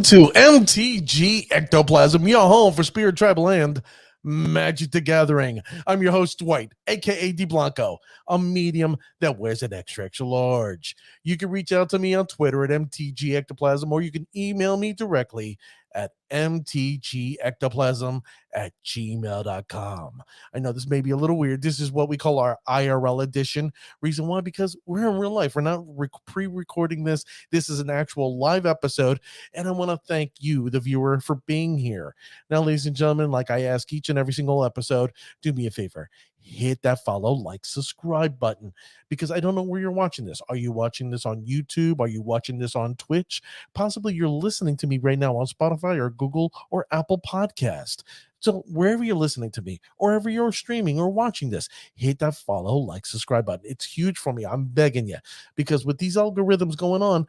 to MTG Ectoplasm, your home for Spirit Tribal and Magic the Gathering. I'm your host, Dwight, aka DeBlanco, a medium that wears an extra large. You can reach out to me on Twitter at MTG Ectoplasm, or you can email me directly at mtgectoplasm@gmail.com. I know this may be a little weird. This is what we call our IRL edition. Reason why? Because we're in real life. We're not pre-recording this. This is an actual live episode, and I want to thank you, the viewer, for being here. Now, ladies and gentlemen, like I ask each and every single episode, do me a favor. Hit that follow, like, subscribe button, because I don't know where you're watching this. Are you watching this on YouTube? Are you watching this on Twitch? Possibly you're listening to me right now on Spotify or Google or Apple Podcast. So wherever you're listening to me, or wherever you're streaming or watching this, hit that follow, like, subscribe button. It's huge for me. I'm begging you, because with these algorithms going on,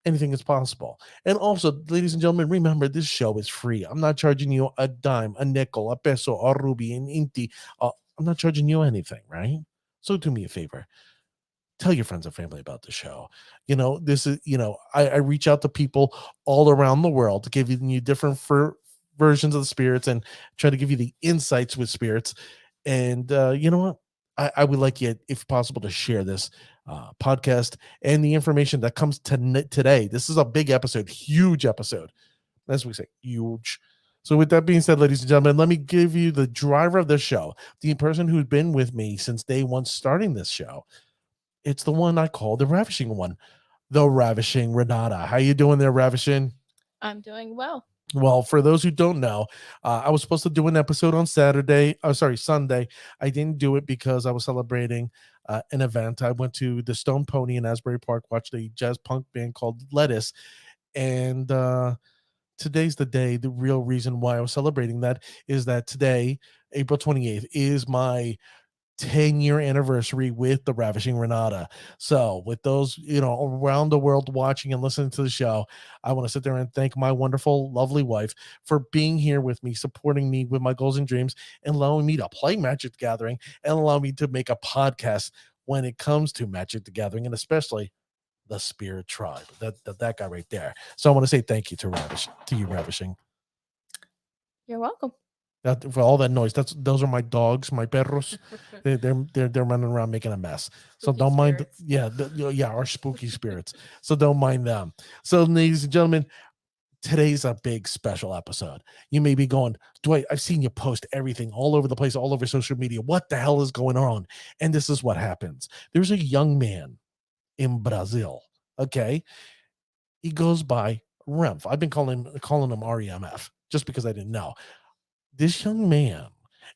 anything is possible. And also, ladies and gentlemen, remember, this show is free. I'm not charging you a dime, a nickel, a peso, a ruby, an inti. I'm not charging you anything, right? So do me a favor. Tell your friends and family about the show. This is, I reach out to people all around the world to give you different versions of the spirits and try to give you the insights with spirits. And you know what? I would like you, if possible, to share this podcast and the information that comes today. This is a big episode, huge episode. As we say, huge. So with that being said, ladies and gentlemen, let me give you the driver of the show, the person who's been with me since day one starting this show. It's the one I call the Ravishing One, the Ravishing Renata. How you doing there, Ravishing? I'm doing well. Well, for those who don't know, I was supposed to do an episode on Sunday. I didn't do it because I was celebrating an event. I went to the Stone Pony in Asbury Park, watched a jazz punk band called Lettuce, and today's the day. The real reason why I was celebrating that is that today, April 28th, is my 10-year anniversary with the Ravishing Renata. So with those, around the world watching and listening to the show, I want to sit there and thank my wonderful, lovely wife for being here with me, supporting me with my goals and dreams, and allowing me to play Magic the Gathering, and allowing me to make a podcast when it comes to Magic the Gathering, and especially the Spirit Tribe. That guy right there. So I want to say thank you to you, Ravishing. You're welcome. For all that noise, those are my dogs, my perros. They're running around making a mess. So don't mind. Our spooky spirits. So don't mind them. So, ladies and gentlemen, today's a big special episode. You may be going, Dwight, I've seen you post everything all over the place, all over social media. What the hell is going on? And this is what happens. There's a young man in Brazil. Okay, he goes by REMF. I've been calling him REMF just because I didn't know. This young man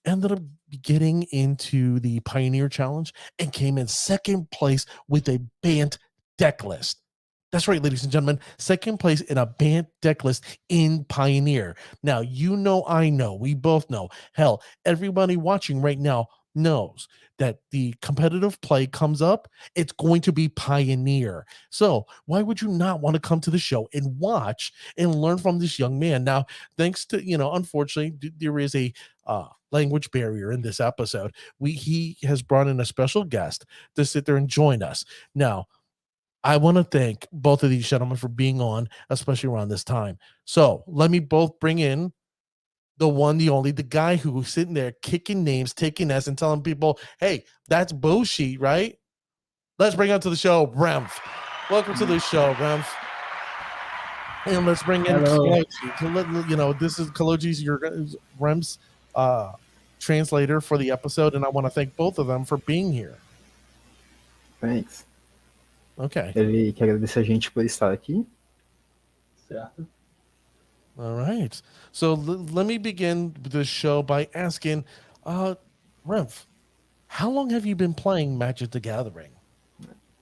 ended up getting into the Pioneer Challenge and came in second place with a Bant deck list. That's right, ladies and gentlemen, second place in a Bant deck list in Pioneer. Now, I know, we both know. Hell, everybody watching right now knows that the competitive play comes up, it's going to be Pioneer. So why would you not want to come to the show and watch and learn from this young man? Now, thanks to, unfortunately, there is a language barrier in this episode. He has brought in a special guest to sit there and join us. Now, I want to thank both of these gentlemen for being on, especially around this time. So let me both bring in the one, the only, the guy who's sitting there kicking names, taking S, and telling people, hey, that's bullshit, right? Let's bring on to the show, REMF. Welcome to the show, REMF. And let's bring in Kaloji. This is Kaloji's, your REMF's translator for the episode, and I want to thank both of them for being here. Thanks. Okay. Ele quer agradecer a gente por estar aqui. Certo. All right. So let me begin the show by asking, REMF, how long have you been playing Magic the Gathering?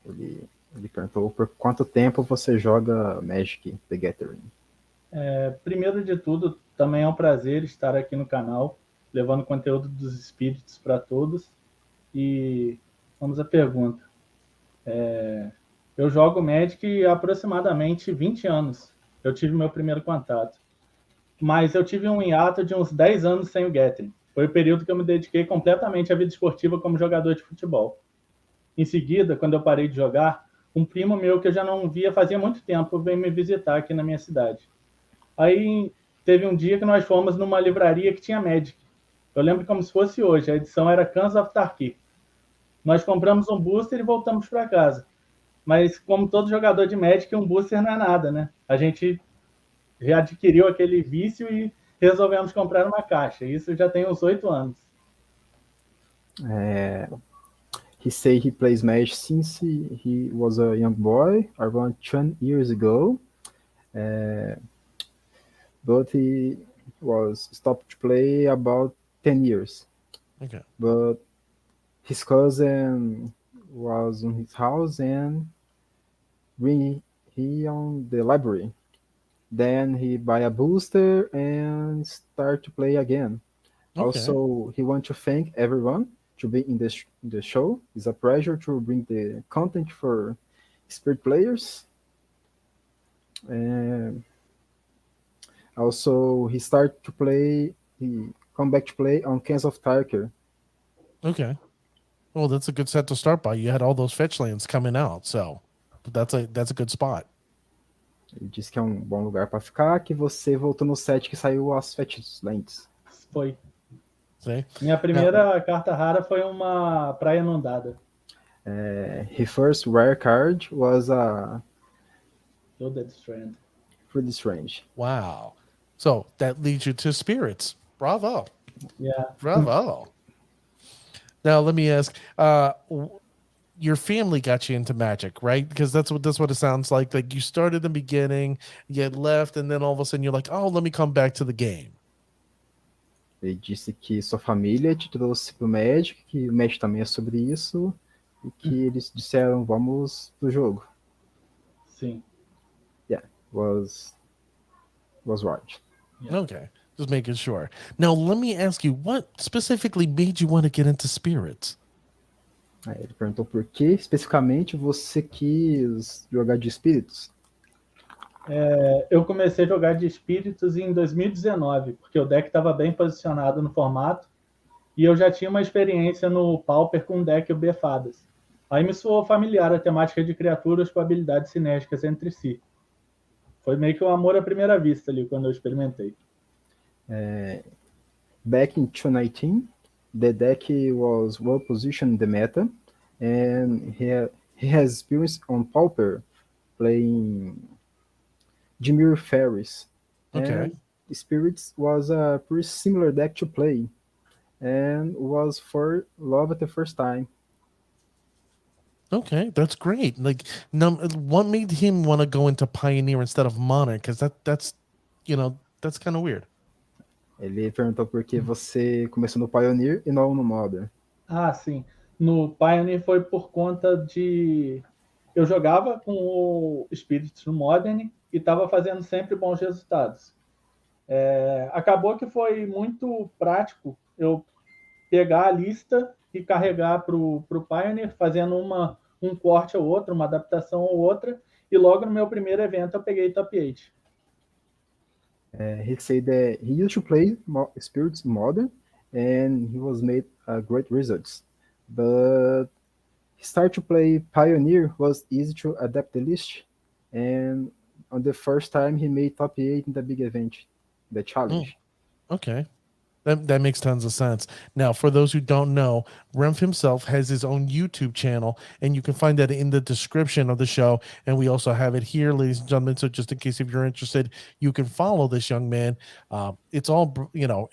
Ele perguntou por quanto tempo você joga Magic the Gathering. Primeiro de tudo, também é um prazer estar aqui no canal, levando conteúdo dos espíritos para todos. E vamos à pergunta. Eu jogo Magic há aproximadamente 20 anos. Eu tive meu primeiro contato. Mas eu tive um hiato de uns 10 anos sem o Gathering. Foi o período que eu me dediquei completamente à vida esportiva como jogador de futebol. Em seguida, quando eu parei de jogar, um primo meu que eu já não via fazia muito tempo veio me visitar aqui na minha cidade. Aí teve um dia que nós fomos numa livraria que tinha Magic. Eu lembro como se fosse hoje, a edição era Cans of Tarkir. Nós compramos um booster e voltamos para casa. Mas como todo jogador de Magic, um booster não é nada, né? A gente já adquiriu aquele vício e resolvemos comprar uma caixa. Isso já tem uns 8 anos. He said he plays Magic since he was a young boy, around 10 years ago. But he was stopped to play about 10 years. Okay. But his cousin was in his house and bring he on the library. Then he buy a booster and start to play again. Okay. Also, he want to thank everyone to be in the show. It's a pleasure to bring the content for Spirit players. And also, he come back to play on Cans of Tarkir. Okay. Well, that's a good set to start by. You had all those fetch lands coming out, so that's a good spot. Ele disse que é um bom lugar para ficar, que você voltou no set que saiu as Fetch Lands. Foi. See? Minha primeira carta rara foi uma praia inundada. His first rare card was a Loaded Strand. Pretty Strange. Wow. So that leads you to spirits. Bravo. Yeah. Bravo. Now let me ask, your family got you into Magic, right? Because that's what it sounds like. Like you started in the beginning, you had left, and then all of a sudden you're like, oh, let me come back to the game. Ele disse que sua família te trouxe pro Magic, que o Magic também é sobre isso, e que eles disseram, vamos pro jogo. Sim. Yeah, was right. Yeah. Okay. Just making sure. Now let me ask you, what specifically made you want to get into spirits? Aí ele perguntou por que especificamente você quis jogar de espíritos. Eu comecei a jogar de espíritos em 2019, porque o deck estava bem posicionado no formato e eu já tinha uma experiência no Pauper com o deck UB Fadas. Aí me soou familiar a temática de criaturas com habilidades sinérgicas entre si. Foi meio que um amor à primeira vista ali, quando eu experimentei. Back in 2019, the deck was well positioned in the meta, and he has experience on Pauper playing Dimir Ferris. Okay. And Spirits was a pretty similar deck to play, and was for love at the first time. Okay, that's great. Like, what made him want to go into Pioneer instead of Monarch? Because that's kind of weird. Ele perguntou por que você começou no Pioneer e não no Modern. Ah, sim. No Pioneer foi por conta de... Eu jogava com o Spirits no Modern e estava fazendo sempre bons resultados. Acabou que foi muito prático eu pegar a lista e carregar para o Pioneer, fazendo um corte ou outro, uma adaptação ou outra, e logo no meu primeiro evento eu peguei Top 8. He said that he used to play Spirits Modern, and he was made great results. But he started to play Pioneer was easy to adapt the list, and on the first time he made top 8 in the big event, the challenge. Okay. That makes tons of sense. Now, for those who don't know, REMF himself has his own YouTube channel, and you can find that in the description of the show. And we also have it here, ladies and gentlemen. So just in case if you're interested, you can follow this young man. It's all,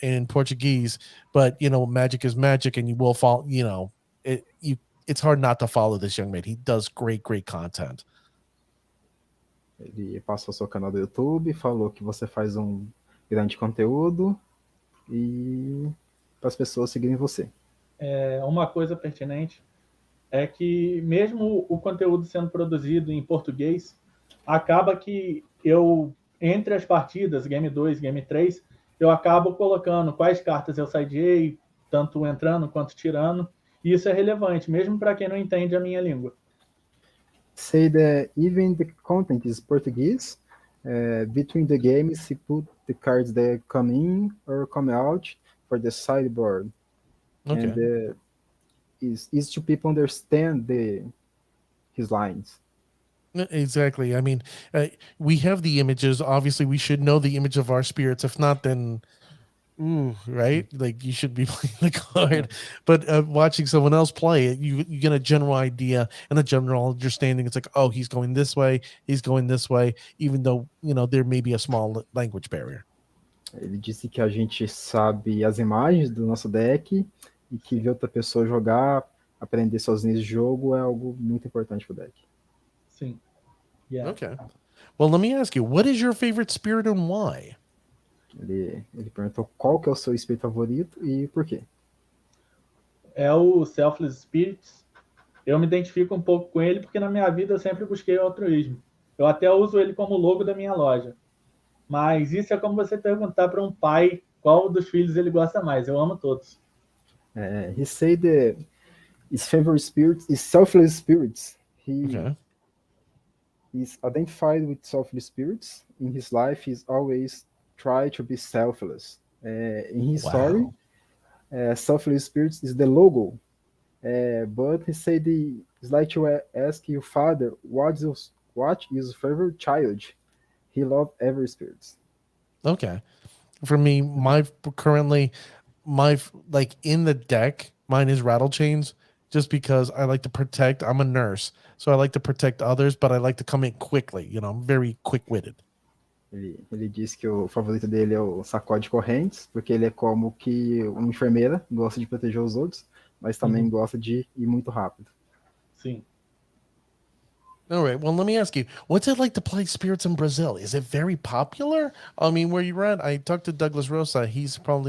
in Portuguese, but, magic is magic, and you will follow, it's hard not to follow this young man. He does great, great content. Ele passou seu canal do YouTube, falou que você faz grande conteúdo, e para as pessoas seguirem você. Uma coisa pertinente é que mesmo o conteúdo sendo produzido em português, acaba que eu, entre as partidas, Game 2, Game 3, eu acabo colocando quais cartas eu sideei, tanto entrando quanto tirando, e isso é relevante, mesmo para quem não entende a minha língua. Say that even the content is Portuguese, between the games he put the cards that come in or come out for the sideboard. Okay. And it's easy to people understand his lines. Exactly. I mean, we have the images. Obviously, we should know the image of our spirits. If not, then ooh, right? Like you should be playing the card, but watching someone else play it, you get a general idea and a general understanding. It's like, oh, he's going this way, he's going this way, even though there may be a small language barrier. Ele disse que a gente sabe as imagens do nosso deck e que ver outra pessoa jogar, aprender sozinho esse jogo é algo muito importante pro deck. Sim. Yeah. Okay. Well, let me ask you, what is your favorite spirit and why? Ele perguntou qual que é o seu espírito favorito e por quê. É o Selfless Spirits. Eu me identifico um pouco com ele porque na minha vida eu sempre busquei o altruísmo. Eu até uso ele como logo da minha loja. Mas isso é como você perguntar para um pai qual dos filhos ele gosta mais. Eu amo todos. He said that his favorite spirit is selfless spirits. Okay. He's identified with selfless spirits. In his life, he's always tried to be selfless. In his story, selfless spirits is the logo. But he said he'd like to ask your father, what is his favorite child? He loved every spirit. Okay. For me, like in the deck, mine is rattle chains, just because I like to protect. I'm a nurse, so I like to protect others, but I like to come in quickly. I'm very quick-witted. Ele disse que o favorito dele é o sacode de correntes, porque ele é como que uma enfermeira, gosta de proteger os outros, mas também gosta de ir muito rápido. Sim. All right. Well, let me ask you, what's it like to play spirits in Brazil? Is it very popular? I mean, where you're at, I talked to Douglas Rosa. He's from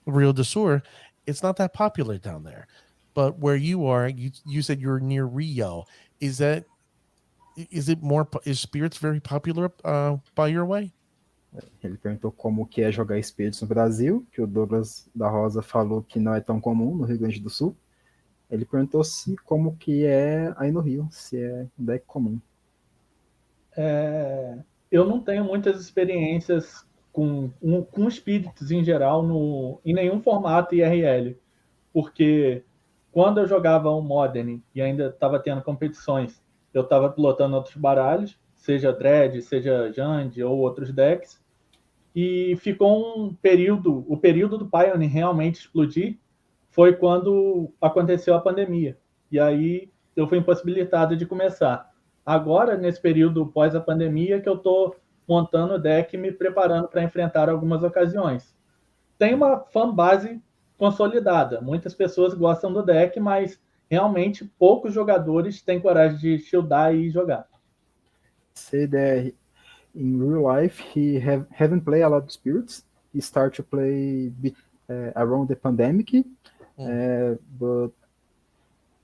Rio de Sur. It's not that popular down there, but where you are, you said you're near Rio. Is spirits very popular by your way? Ele perguntou como que é jogar espíritos no Brasil, que o Douglas da Rosa falou que não é tão comum no Rio Grande do Sul. Ele perguntou se como que é aí no Rio, se é um deck comum. Eu não tenho muitas experiências com espíritos em geral em nenhum formato IRL, porque quando eu jogava um Modern e ainda estava tendo competições, eu estava pilotando outros baralhos, seja Dread, seja Jand ou outros decks, e ficou o período do Pioneer realmente explodir foi quando aconteceu a pandemia. E aí eu fui impossibilitado de começar. Agora, nesse período pós a pandemia, que eu estou montando o deck e me preparando para enfrentar algumas ocasiões. Tem uma fanbase consolidada. Muitas pessoas gostam do deck, mas realmente poucos jogadores têm coragem de shieldar e jogar. Say that in real life he haven't played a lot of spirits. He started to play around the pandemic, but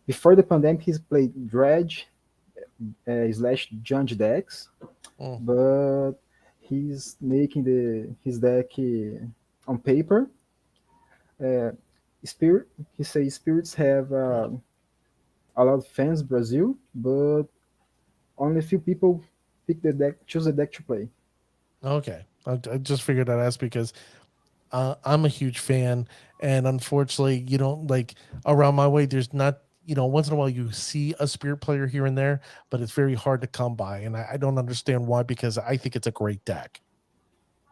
before the pandemic he played Dredge / Judge decks, but he's making his deck on paper. He says spirits have a lot of fans in Brazil, but only a few people choose the deck to play. Okay. I just figured I'd ask because I'm a huge fan, and unfortunately, you don't like around my way. There's not, once in a while you see a spirit player here and there, but it's very hard to come by, and I don't understand why, because I think it's a great deck.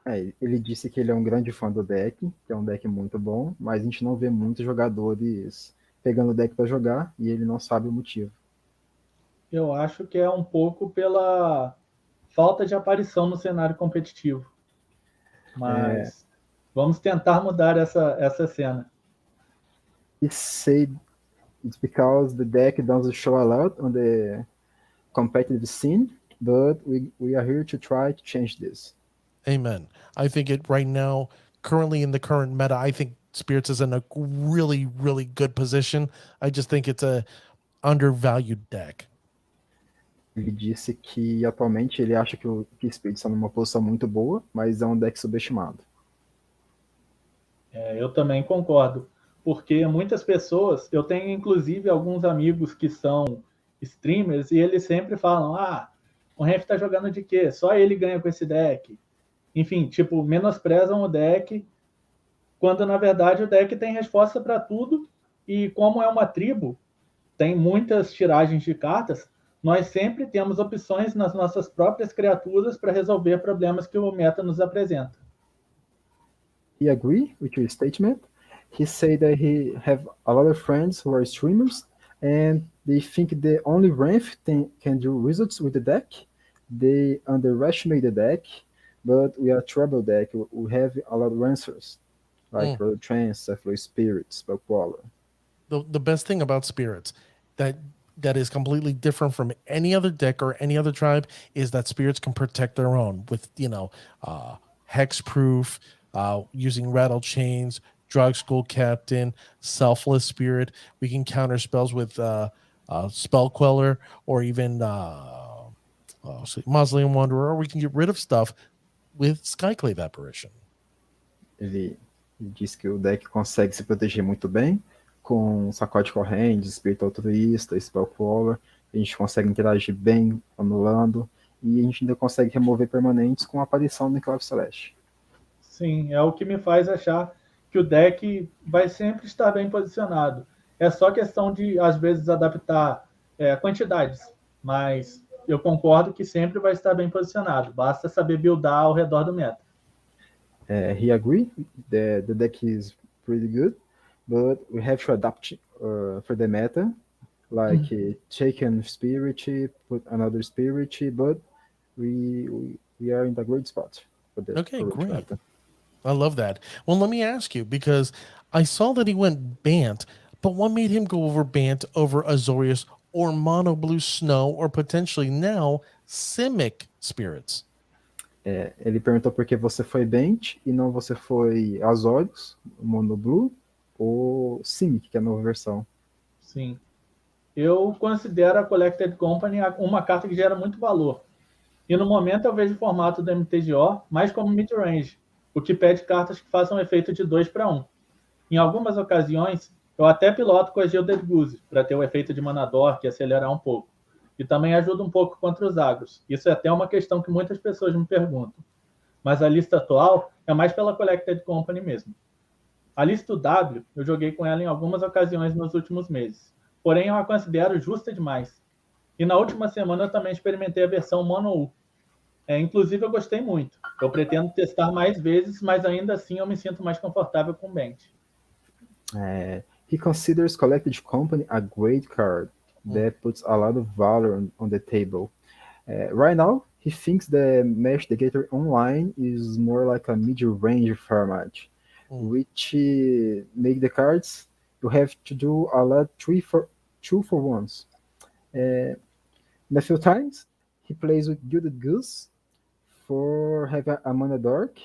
Ele disse que ele é um grande fã do deck, que é um deck muito bom, mas a gente não vê muitos jogadores pegando o deck para jogar e ele não sabe o motivo. Eu acho que é um pouco pela falta de aparição no cenário competitivo. Mas vamos tentar mudar essa cena. He said it's because the deck doesn't show a lot on the competitive scene, but we are here to try to change this. Amen. I think right now, currently in the current meta, I think Spirits is in a really, really good position. I just think it's a undervalued deck. Ele disse que atualmente ele acha que Spirits está numa posição muito boa, mas é um deck subestimado. Eu também concordo, porque muitas pessoas, eu tenho inclusive alguns amigos que são streamers e eles sempre falam, o REMF tá jogando de quê? Só ele ganha com esse deck. Enfim, menosprezam o deck, quando na verdade o deck tem resposta para tudo, e como é uma tribo, tem muitas tiragens de cartas, nós sempre temos opções nas nossas próprias criaturas para resolver problemas que o meta nos apresenta. He agree with your statement. He said that he have a lot of friends who are streamers, and they think the only REMF can do results with the deck. They underestimate the deck, but we are trouble deck. We have a lot of answers, like Road Trance, Cephalo Spirits, Buckwaller. The best thing about Spirits that is completely different from any other deck or any other tribe is that Spirits can protect their own with, hexproof, using rattle chains, drug school captain, selfless spirit. We can counter spells with spell queller or even mausoleum wanderer, or we can get rid of stuff with skyclave apparition. Ele diz que o deck consegue se proteger muito bem com sacode corrente, espírito altruísta, spellcaller. A gente consegue interagir bem anulando e a gente ainda consegue remover permanentes com a aparição do Enclave Celeste. Sim, é o que me faz achar que o deck vai sempre estar bem posicionado. É só questão de, às vezes, adaptar quantidades, mas eu concordo que sempre vai estar bem posicionado. Basta saber buildar ao redor do meta. He agreed that the deck is pretty good, but we have to adapt for the meta, like take an spirit, put another spirit, but we are in the great spot for the Great. meta. I love that. Well, let me ask you, because I saw that he went Bant, but what made him go over Bant over Azorius or Mono Blue Snow or potentially now Simic Spirits? Ele perguntou por que você foi Bant e não você foi Azorius, Mono Blue ou Simic, que é a nova versão. Sim. Eu considero a Collected Company uma carta que gera muito valor. E no momento eu vejo o formato do MTGO mais como mid-range, o que pede cartas que façam efeito de 2 para 1. Em algumas ocasiões, eu até piloto com a Gilded Goose, para ter o efeito de Mana Dork e acelerar um pouco. E também ajuda um pouco contra os agros. Isso é até uma questão que muitas pessoas me perguntam. Mas a lista atual é mais pela Collected Company mesmo. A lista W, eu joguei com ela em algumas ocasiões nos últimos meses. Porém, eu a considero justa demais. E na última semana eu também experimentei a versão Mono U. Inclusive, eu gostei muito. Eu pretendo testar mais vezes, mas ainda assim eu me sinto mais confortável com o Bant. He considers Collected Company a great card that puts a lot of value on the table. Right now, he thinks the Mesh the Gator Online is more like a mid-range format, which make the cards you have to do a lot 2 for 1s. In a few times, he plays with Gilded Goose for having a Mana Dork.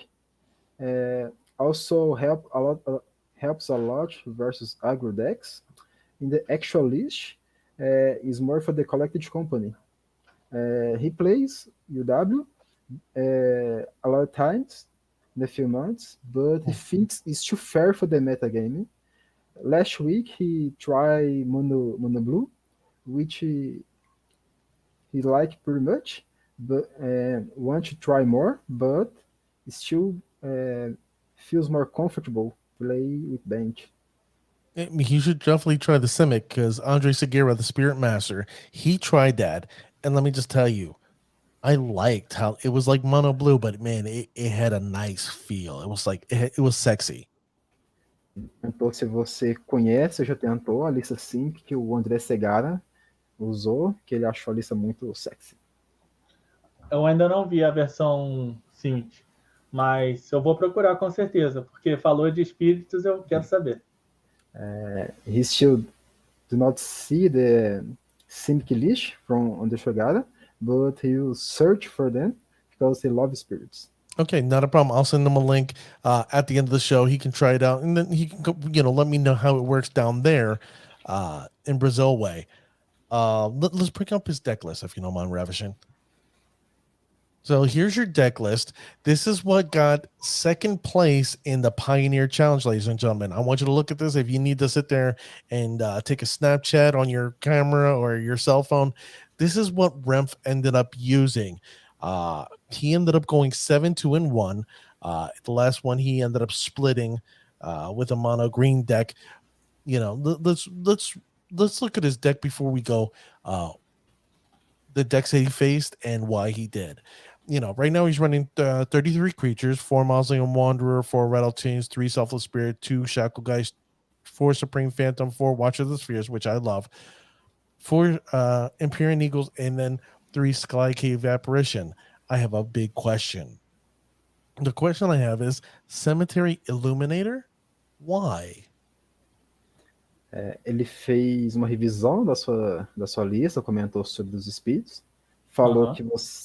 Also helps a lot versus aggro decks. In the actual list, is more for the Collected Company. He plays UW a lot of times in a few months, but he thinks it's too fair for the metagame. Last week, he tried Mono Blue, which he liked pretty much, but want to try more, but still feels more comfortable play with Bant. He should definitely try the Simic, because Andre Segura, the Spirit Master, he tried that. And let me just tell you, I liked how it was like Mono Blue, but man, it had a nice feel. It was like, it was sexy. Então, se você conhece ou já tentou a lista Sync que o André Segara usou, que ele achou a lista muito sexy. Eu ainda não vi a versão Sync, mas eu vou procurar com certeza, porque falou de espíritos, eu quero saber. He still do not see the Sync list from André Segara, but he will search for them because he loves spirits. Okay, not a problem. I'll send him a link at the end of the show. He can try it out, and then he can go, let me know how it works down there in Brazil way. Let's bring up his deck list, if you don't mind, Ravishing. So here's your deck list. This is what got second place in the Pioneer Challenge, ladies and gentlemen. I want you to look at this. If you need to sit there and take a Snapchat on your camera or your cell phone, this is what REMF ended up using. He ended up going 7-2-1. The last one he ended up splitting with a mono green deck. Let's let's look at his deck before we go. The decks that he faced and why he did. Right now he's running 33 creatures, 4 Mausoleum Wanderer, 4 Rattle Chains, 3 Selfless Spirit, 2 Shackle Geist, 4 Supreme Phantom, 4 Watch of the Spheres, which I love, 4 Empyrean Eagles, and then 3 Sky Cave Apparition. I have a big question. The question I have is Cemetery Illuminator? Why? Ele fez uma revisão da sua lista, comentou sobre os espíritos, falou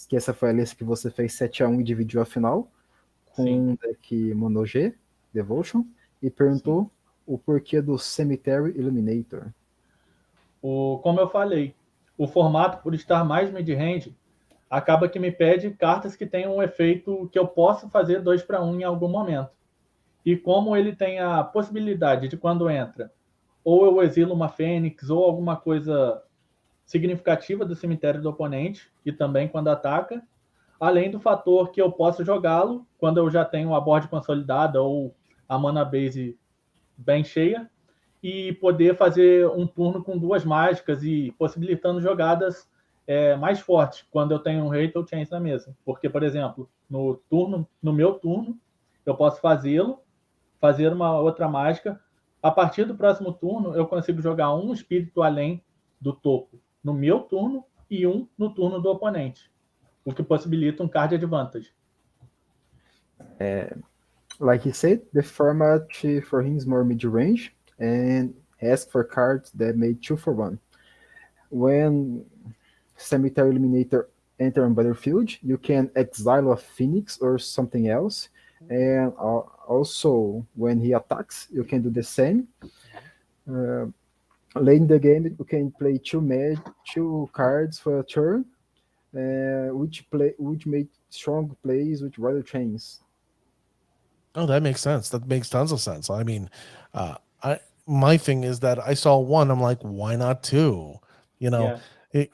que essa foi a lista que você fez 7-1 e dividiu a final com um deck Mono G, Devotion, e perguntou o porquê do Cemetery Illuminator. Como eu falei, o formato, por estar mais mid-range, acaba que me pede cartas que tenham um efeito que eu possa fazer 2-1 em algum momento. E como ele tem a possibilidade de, quando entra, ou eu exilo uma Fênix, ou alguma coisa significativa do cemitério do oponente, e também quando ataca, além do fator que eu posso jogá-lo quando eu já tenho a board consolidada ou a mana base bem cheia, e poder fazer um turno com 2 mágicas e possibilitando jogadas mais fortes quando eu tenho um Rattle Chains na mesa. Porque, por exemplo, no meu turno, eu posso fazer uma outra mágica. A partir do próximo turno, eu consigo jogar um espírito além do topo no meu turno e um no turno do oponente, o que possibilita um card advantage. Like he said, the format for him is more mid-range and asks for cards that made 2 for 1. When Cemetery Eliminator enter on battlefield, you can exile a Phoenix or something else, and also when he attacks, you can do the same. Late in the game, you can play 2 cards for a turn, which make strong plays with Rattle Chains. Oh, that makes sense. That makes tons of sense. I mean, my thing is that I saw 1, I'm like, why not 2?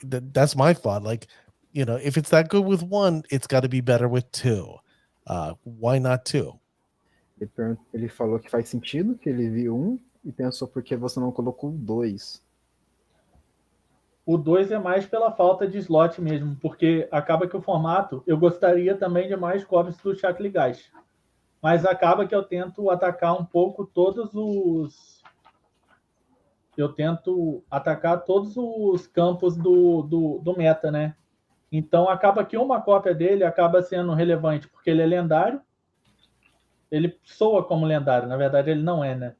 That's my thought. Like, if it's that good with 1, it's got to be better with 2. Why not 2? Ele falou que faz sentido, que ele viu e pensou por que você não colocou 2. O 2 é mais pela falta de slot mesmo, porque acaba que o formato, eu gostaria também de mais copies do Shackle Geist, mas acaba que eu tento atacar um pouco todos os campos do meta, né? Então acaba que uma cópia dele acaba sendo relevante, porque ele é lendário, ele soa como lendário, na verdade ele não é, né?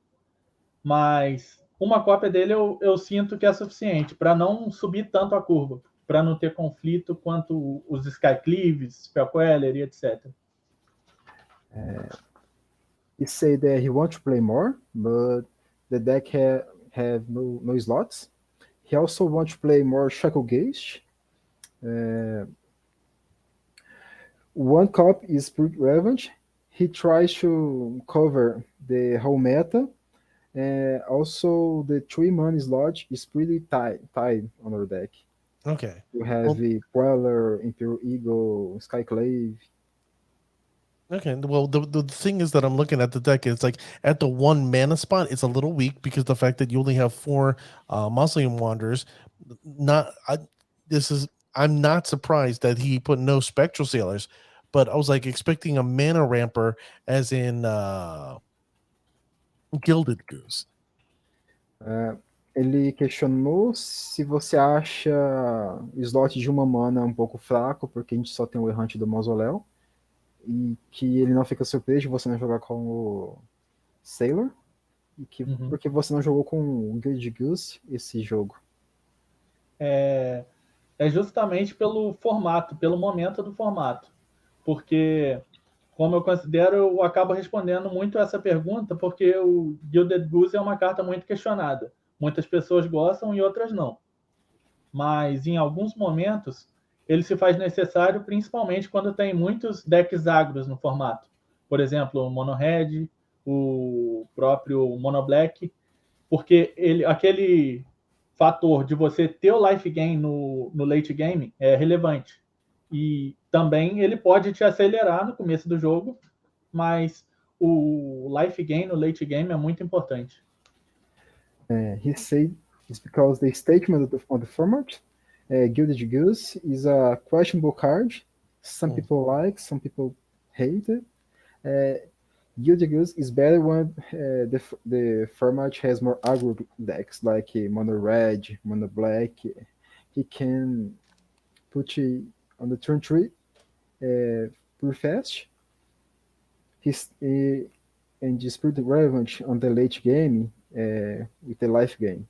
Mas uma cópia dele eu sinto que é suficiente para não subir tanto a curva, para não ter conflito quanto os Skycleaves, Spellqueller e etc. He said that he wants to play more, but the deck have no slots. He also wants to play more Shackle Geist. One copy is pretty relevant. He tries to cover the whole meta. Also, the 3 mana slot is pretty tight on our deck. Okay. You have the Queller, Imperial Eagle, Skyclave. Okay. Well, the thing is that I'm looking at the deck, it's like at the 1 mana spot, it's a little weak because the fact that you only have 4 Mausoleum Wanderers. I'm not surprised that he put no Spectral Sailors, but I was like expecting a mana ramper as in Gilded Goose. Ele questionou se você acha o slot de 1 mana um pouco fraco, porque a gente só tem o Errante do Mausoléu, e que ele não fica surpreso de você não jogar com o Sailor, e que porque você não jogou com o Gilded Goose esse jogo. É justamente pelo formato, pelo momento do formato, porque como eu considero, eu acabo respondendo muito essa pergunta, porque o Gilded Goose é uma carta muito questionada. Muitas pessoas gostam e outras não. Mas, em alguns momentos, ele se faz necessário, principalmente quando tem muitos decks agros no formato. Por exemplo, o Mono Red, o próprio Mono Black, porque aquele fator de você ter o life gain no late game é relevante. E também ele pode te acelerar no começo do jogo, mas o life gain no late game é muito importante. He said It's because the statement on the format, Gilded Goose is a questionable card. Some people like, some people hate it. Gilded Goose is better when the format has more aggro decks, like Mono Red, Mono Black. He can put it on the turn 3 pretty fast. And is pretty relevant on the late game with the life game.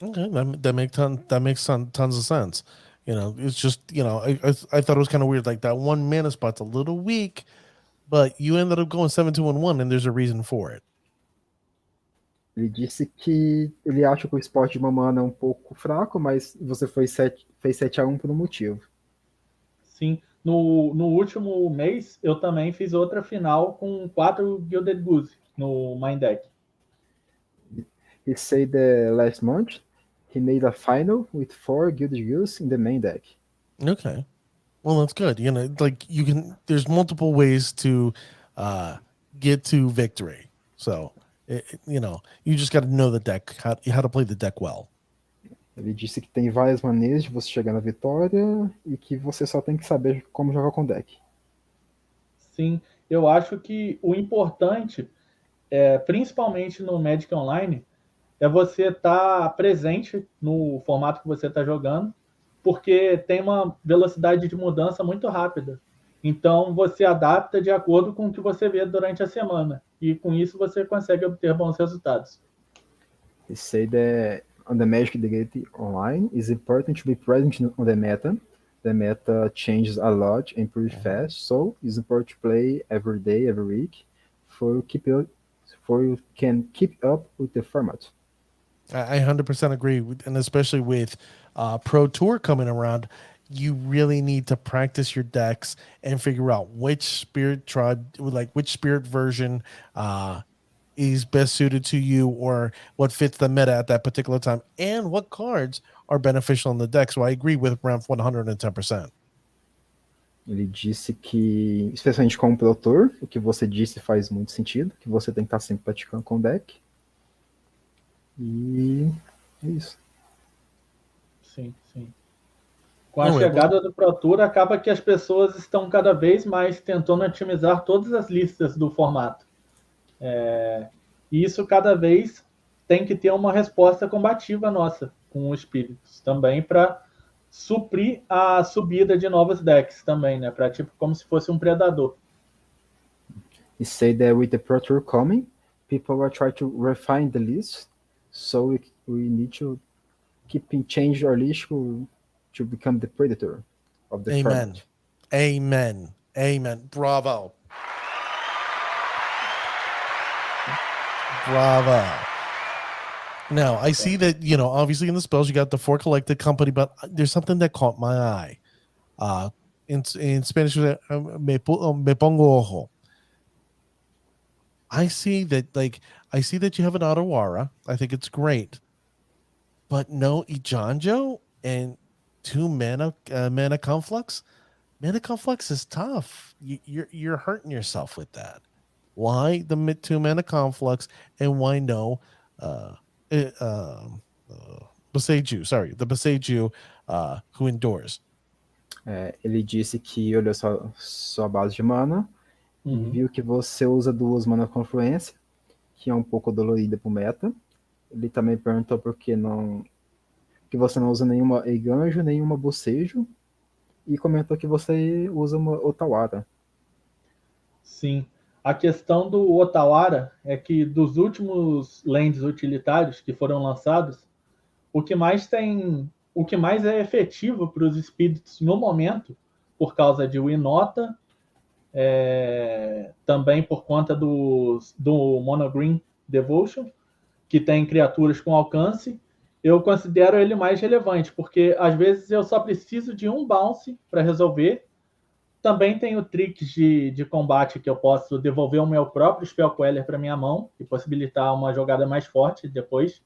Okay, that makes tons of sense. It's just I thought it was kind of weird. Like that one mana spot's a little weak, but you ended up going 7-2-1, and there's a reason for it. Ele disse que ele acha que o spot de uma mana é um pouco fraco, mas você fez 7-1 por um motivo. Sim. No último mês, eu também fiz outra final com 4 Gilded Goose no Main Deck. He said that last month he made a final with 4 Gilded Goose in the main deck. Okay, well that's good. Like there's multiple ways to get to victory. So you just got to know the deck, how to play the deck well. Ele disse que tem várias maneiras de você chegar na vitória e que você só tem que saber como jogar com o deck. Sim, eu acho que o importante, principalmente no Magic Online, é você estar presente no formato que você está jogando, porque tem uma velocidade de mudança muito rápida. Então, você adapta de acordo com o que você vê durante a semana. E com isso, você consegue obter bons resultados. He said that on the Magic the Gate Online, it's important to be present on the meta. The meta changes a lot and pretty fast, so it's important to play every day, every week, for you can keep up with the format. I 100% agree, and especially with Pro Tour coming around, you really need to practice your decks and figure out which spirit tribe, like which spirit version is best suited to you, or what fits the meta at that particular time, and what cards are beneficial in the deck. So I agree with REMF 110%. Ele disse que, especialmente como Pro Tour, o que você disse faz muito sentido, que você tem que estar sempre praticando com o deck. E é isso. Sim. Com a chegada do Pro Tour, acaba que as pessoas estão cada vez mais tentando otimizar todas as listas do formato. E isso cada vez tem que ter uma resposta combativa nossa com os espíritos também, para suprir a subida de novos decks também, né? Para como se fosse um predador. He said that with the Pro Tour coming, people are trying to refine the list, so we need to keep change our list to become the predator of the format. Amen. Bravo. Now, I see that, obviously in the spells, you got the 4 collected company, but there's something that caught my eye. In Spanish, me pongo ojo. I see that you have an Otawara. I think it's great. But no Ijanjo and 2 mana conflux. Mana conflux is tough. You're hurting yourself with that. Why the 2 mana conflux, and why no Boseiju? Sorry, the Boseiju who endures. Ele disse que olhou sua base de mana e viu que você usa 2 mana confluência, que é um pouco dolorida pro meta. Ele também perguntou por que você não usa nenhuma Eiganjo, nenhuma Boseiju, e comentou que você usa uma Otawara. Sim. A questão do Otawara é que dos últimos lands utilitários que foram lançados, o que mais é efetivo para os espíritos no momento, por causa de Winota, também por conta do Mono Green Devotion, que tem criaturas com alcance, eu considero ele mais relevante, porque às vezes eu só preciso de um bounce para resolver. Também tenho tricks de combate que eu posso devolver o meu próprio Spell Queller para minha mão e possibilitar uma jogada mais forte depois.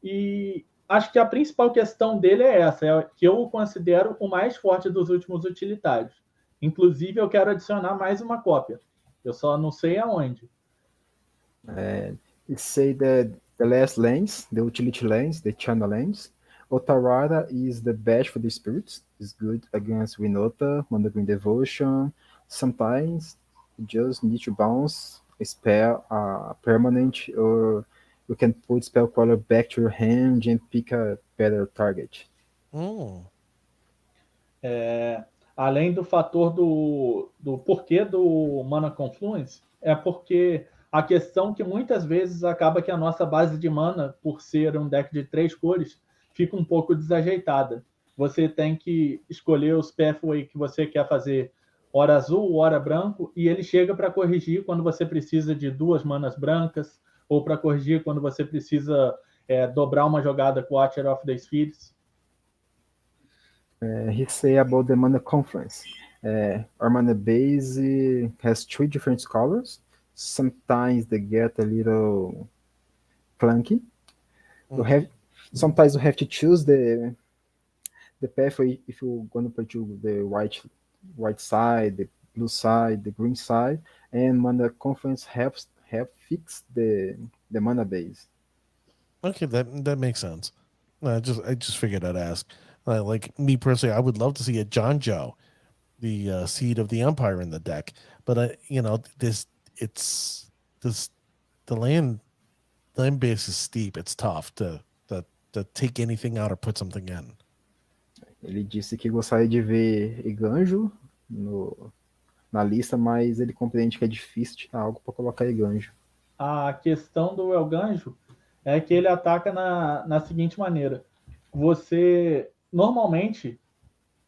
E acho que a principal questão dele é essa, que eu o considero o mais forte dos últimos utilitários. Inclusive, eu quero adicionar mais uma cópia. Eu só não sei aonde. He said that The last lanes, the utility lanes, the channel lanes. Otarara is the best for the spirits. It's good against Winota, Mana Green Devotion. Sometimes you just need to bounce a spell, permanent, or you can put spell caller back to your hand and pick a better target. Mm. Além do fator do porquê do Mana Confluence, é porque a questão que muitas vezes acaba que a nossa base de mana, por ser um deck de 3 cores, fica um pouco desajeitada. Você tem que escolher os pathway que você quer fazer, hora azul, hora branco, e ele chega para corrigir quando você precisa de 2 manas brancas, ou para corrigir quando você precisa dobrar uma jogada com o Watcher of the Spheres. He say about the mana confluence. Our mana base has 3 different colors. Sometimes they get a little clunky. Sometimes you have to choose the pathway if you're going to put the white side, the blue side, the green side, and mana confluence help fix the mana base. Okay, that makes sense. I just figured I'd ask. Like me personally, I would love to see a John Joe, the seed of the Empire in the deck. But the land base is steep. It's tough to take anything out or put something in. Ele disse que gostaria de ver Iganjo na lista, mas ele compreende que é difícil tirar algo para colocar Iganjo. A questão do Elganjo é que ele ataca na seguinte maneira. Você, normalmente,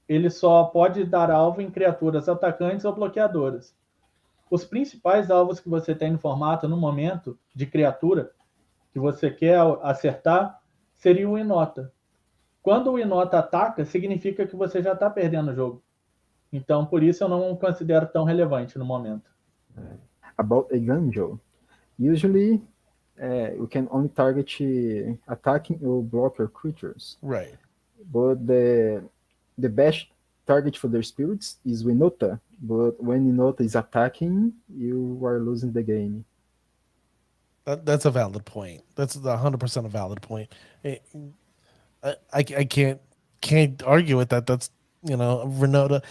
ele só pode dar alvo em criaturas atacantes ou bloqueadoras. Os principais alvos que você tem no formato, no momento, de criatura, que você quer acertar, seria o Inota. Quando o Inota ataca, significa que você já está perdendo o jogo. Então, por isso, eu não considero tão relevante no momento. About Iganjo. Usually, you can only target attacking or blocker creatures. Right. But the best target for their spirits is Winota. But when Winota is attacking, you are losing the game. That's a valid point. That's 100% a valid point. I can't argue with that. That's Renota.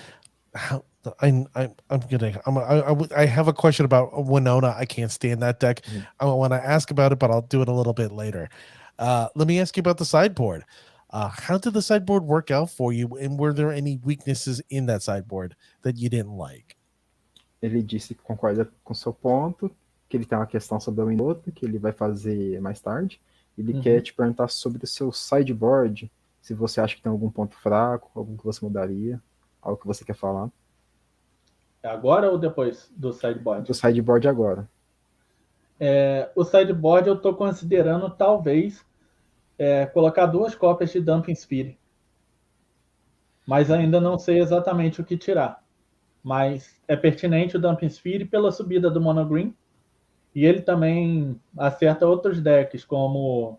I have a question about Winona. I can't stand that deck. I want to ask about it, but I'll do it a little bit later. Let me ask you about the sideboard. How did the sideboard work out for you, and were there any weaknesses in that sideboard that you didn't like? Ele disse que concorda com seu ponto, que ele tem uma questão sobre o Winota, que ele vai fazer mais tarde. Ele quer te perguntar sobre o seu sideboard, se você acha que tem algum ponto fraco, algo que você mudaria, algo que você quer falar. Agora ou depois do sideboard? Do sideboard agora. O sideboard eu estou considerando, talvez, colocar 2 cópias de Dumping Spirit. Mas ainda não sei exatamente o que tirar. Mas é pertinente o Dumping Spirit pela subida do Mono Green. E ele também acerta outros decks, como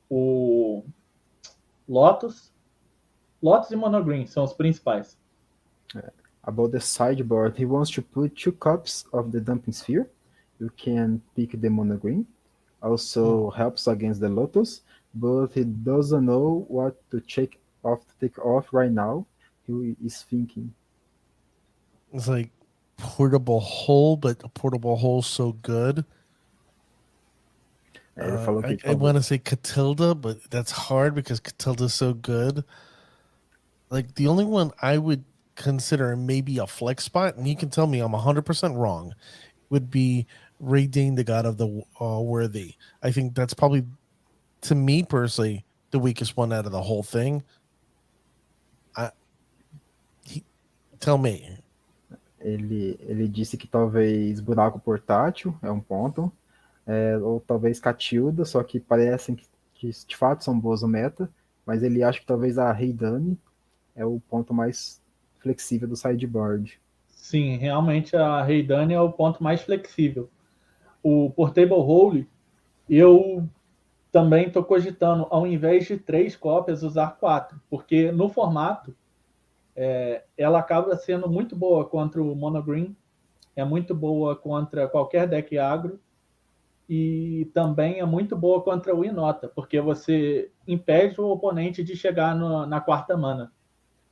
o Lotus. Lotus e Mono Green são os principais. About the sideboard, he wants to put 2 copies of the Dumping Sphere. You can pick the Mono Green. Also helps against the Lotus, but he doesn't know what to take off right now. He is thinking. It's like portable hole, but a portable hole so good. I want to say Catilda, but that's hard because Catilda's so good. Like the only one I would consider maybe a flex spot, and you can tell me I'm 100% wrong, would be Raiding the God of the Worthy. I think that's probably, to me personally, the weakest one out of the whole thing. Tell me. Ele disse que talvez Buraco Portátil é um ponto, ou talvez Catilda, só que parecem que de fato são boas no meta, mas ele acha que talvez a Reidane é o ponto mais flexível do sideboard. Sim, realmente a Reidane é o ponto mais flexível. O Portable Hole, eu também estou cogitando, ao invés de 3 cópias, usar 4, porque no formato ela acaba sendo muito boa contra o Mono Green, é muito boa contra qualquer deck agro, e também é muito boa contra o Inota, porque você impede o oponente de chegar na quarta mana.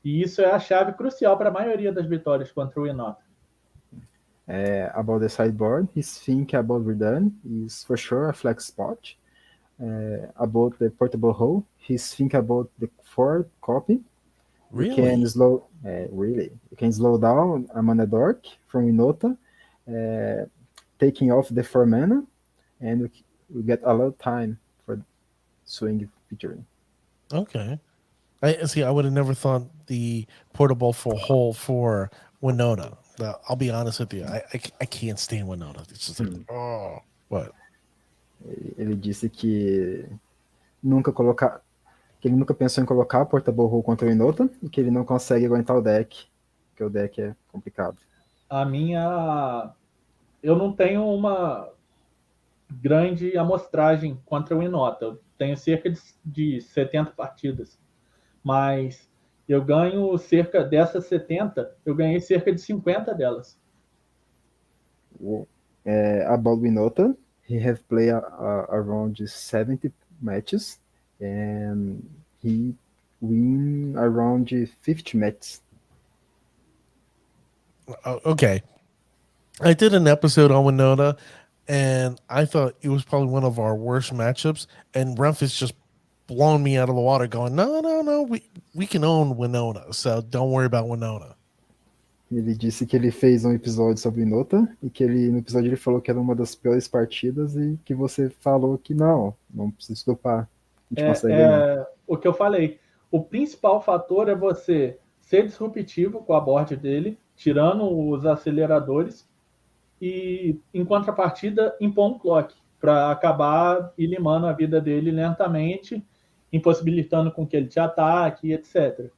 E isso é a chave crucial para a maioria das vitórias contra o Inota. About the sideboard, his think about return is for sure a flex spot. About the portable hole, his think about the fourth copy. Really? You can slow down a mana dork from Inota, taking off the 4 mana, and you get a lot of time for swing featuring. Okay. I would have never thought the portable for hole for Winona. I'll be honest with you. I can't stand Winona. It's just like, oh, what? Ele disse que ele nunca pensou em colocar portable hole contra o Inota e que ele não consegue aguentar o deck, porque o deck é complicado. Eu não tenho uma grande amostragem contra o Inota. Eu tenho cerca de 70 partidas. Mas eu ganho cerca dessas 70, eu ganhei cerca de 50 delas. About Winota, he have played around 70 matches and he win around 50 matches. Okay. I did an episode on Winona, and I thought it was probably one of our worst matchups, and REMF is just blowing me out of the water going, no, we can own Winona, so don't worry about Winona. Ele disse que ele fez um episódio sobre Winota e que no episódio ele falou que era uma das piores partidas e que você falou que não precisa se preocupar. A gente consegue ganhar. O que eu falei. O principal fator é você ser disruptivo com a board dele, tirando os aceleradores e, em contrapartida, impor um clock para acabar e limando a vida dele lentamente, impossibilitando com que ele te ataque, etc.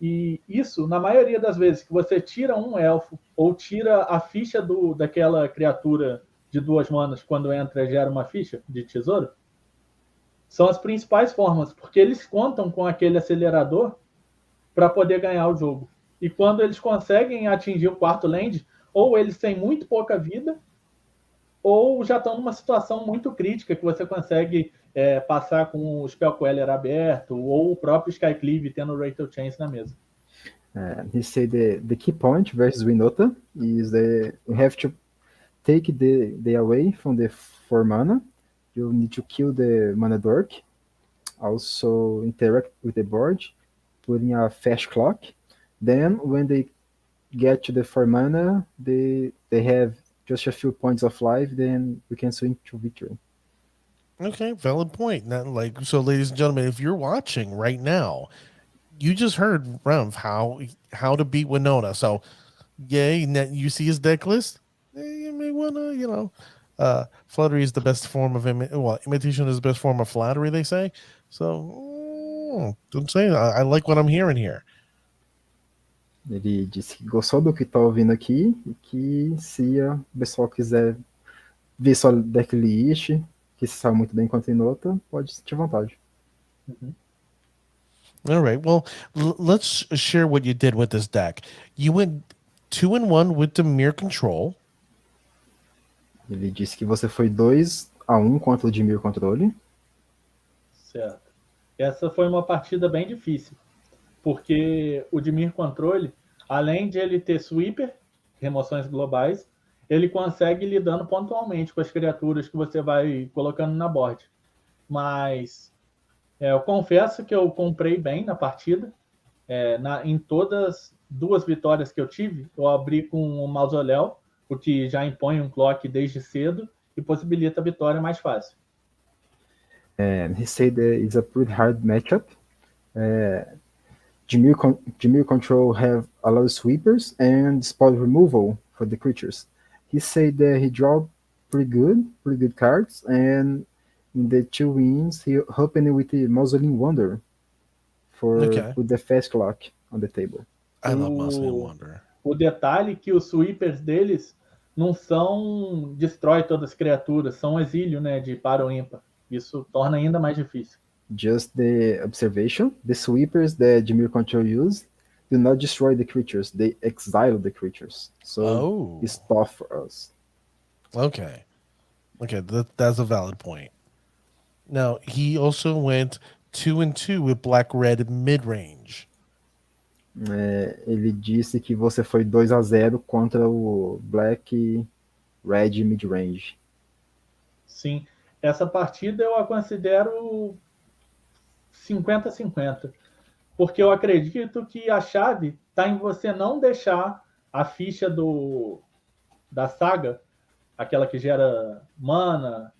E isso, na maioria das vezes que você tira um elfo ou tira a ficha daquela criatura de 2 manas quando entra e gera uma ficha de tesouro, são as principais formas, porque eles contam com aquele acelerador para poder ganhar o jogo. E quando eles conseguem atingir o quarto land, ou eles têm muito pouca vida, ou já estão numa situação muito crítica que você consegue passar com o Spell Queller aberto, ou o próprio Skycleave tendo o Rattle Chains na mesa. He said the key point versus Winota is that you have to take the away from the 4 mana. You need to kill the mana dork. Also interact with the board, putting a fast clock. Then when they get to the 4 mana, they have just a few points of life, then we can swing to victory. Okay, valid point. So, ladies and gentlemen, if you're watching right now, you just heard REMF how to beat Winona. So, yay, you see his deck list? You may want to, flattery is the best form of imitation is the best form of flattery, they say. So, I'm saying I like what I'm hearing here. Ele disse que gostou do que está ouvindo aqui e que se o pessoal quiser ver sua decklist, que se sabe muito bem contra Inota, pode sentir vontade. All right. Well, let's share what you did with this deck. You went 2-1 with the Dimir Control. Ele disse que você foi 2-1 contra o Dimir Controle. Certo. Essa foi uma partida bem difícil, porque o Dimir Controle, além de ele ter sweeper, remoções globais, ele consegue lidando pontualmente com as criaturas que você vai colocando na board. Mas eu confesso que eu comprei bem na partida. Em todas 2 vitórias que eu tive, eu abri com um mausoléu, o que já impõe um clock desde cedo e possibilita a vitória mais fácil. And he said that it's a pretty hard matchup. Dimir Control have a lot of sweepers and spot removal for the creatures. He said that he drew pretty good cards, and in the 2 wins he opened with the Mausoleum Wonder with the fast clock on the table. I love Mausoleum Wonder. O detalhe é que os sweepers deles não são destrói todas as criaturas, são exílio, né, de par ou ímpar. Isso torna ainda mais difícil. Just the observation, the sweepers that Dimir Control use do not destroy the creatures, they exile the creatures. So it's tough for us. Okay. Okay, that's a valid point. Now, he also went 2-2 with black red mid range. Ele disse que você foi 2-0 contra o Black Red Mid-Range. Sim, essa partida eu a considero 50-50, porque eu acredito que a chave está em você não deixar a ficha da saga, aquela que gera mana,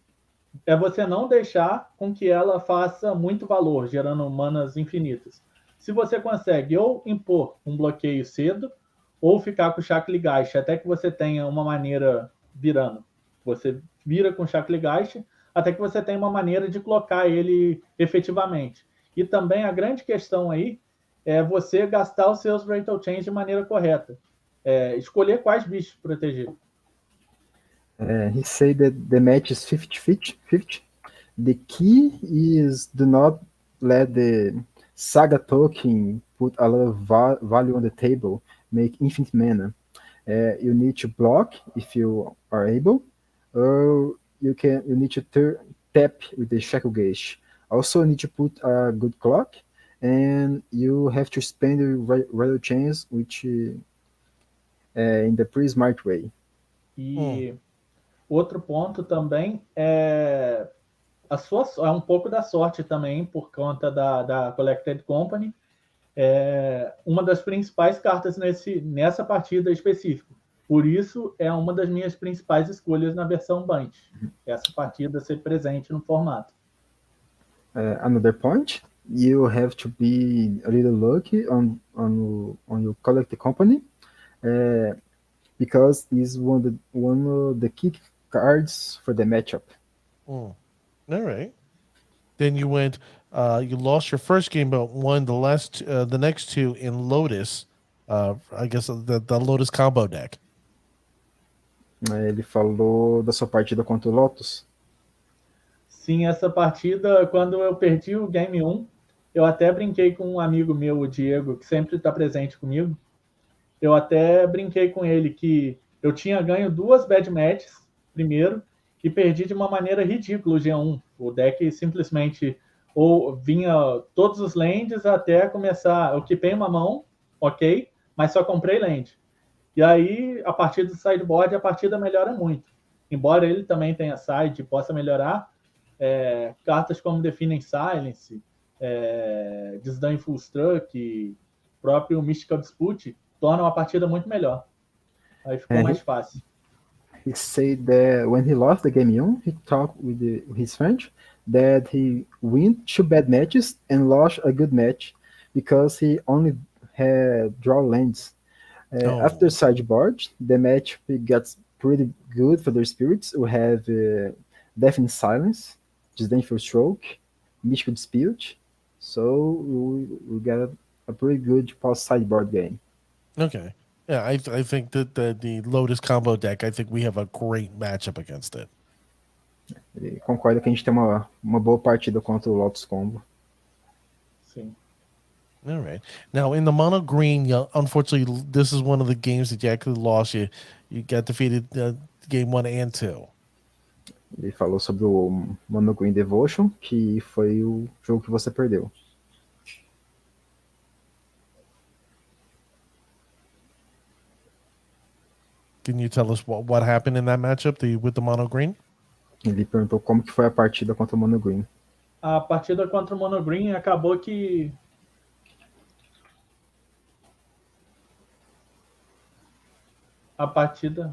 é você não deixar com que ela faça muito valor, gerando manas infinitas. Se você consegue ou impor um bloqueio cedo, ou ficar com o Shacklegeist, até que você tenha uma maneira virando. Você vira com o Shacklegeist, até que você tenha uma maneira de colocar ele efetivamente. E também a grande questão aí é você gastar os seus Rattle Chains de maneira correta. Escolher quais bichos proteger. He said that the match is 50-50. The key is do not let the Saga token put a lot of value on the table, make infinite mana. You need to block if you are able, or you need to tap with the shackle gauge. Also, need to put a good clock, and you have to spend the rail chains, which in the pretty smart way. E outro ponto também é um pouco da sorte também, por conta da Collected Company. Uma das principais cartas nessa partida específica. Por isso, é uma das minhas principais escolhas na versão Bant. Essa partida ser presente no formato. Another point, you have to be a little lucky on your Collected Company, because it's one of the key cards for the matchup. All right. Then you went. You lost your first game, but won the next two in Lotus. I guess the Lotus combo deck. Ele falou da sua partida contra o Lotus. Sim, essa partida, quando eu perdi o Game 1, eu até brinquei com um amigo meu, o Diego, que sempre está presente comigo. Eu até brinquei com ele que eu tinha ganho 2 bad matches primeiro e perdi de uma maneira ridícula o G1. O deck simplesmente ou vinha todos os lands até começar. Eu quipei uma mão, ok, mas só comprei land. E aí, a partir do sideboard, a partida melhora muito. Embora ele também tenha side e possa melhorar, cartas como Define Silence, Disdainful Struck, próprio Mystical Dispute, tornam a partida muito melhor. Aí ficou mais fácil. He said that when he lost the game 1, he talked with his friend that he win 2 bad matches and lost a good match because he only had draw lands. After sideboard, the match gets pretty good for their spirits. We have Deafening Silence, Disdainful Stroke, Mystical Dispute. So we got a pretty good post sideboard game. Okay. Yeah, I think that the Lotus combo deck, I think we have a great matchup against it. Ele concorda que a gente tem uma boa partida contra o Lotus Combo. Sim. All right. Now, in the mono green, unfortunately, this is one of the games that you actually lost. You got defeated game 1 and 2. Ele falou sobre o Mono Green Devotion, que foi o jogo que você perdeu. Can you tell us what happened in that matchup with the mono green? Ele perguntou como que foi a partida contra o Mono Green. A partida contra o Mono Green acabou que a partida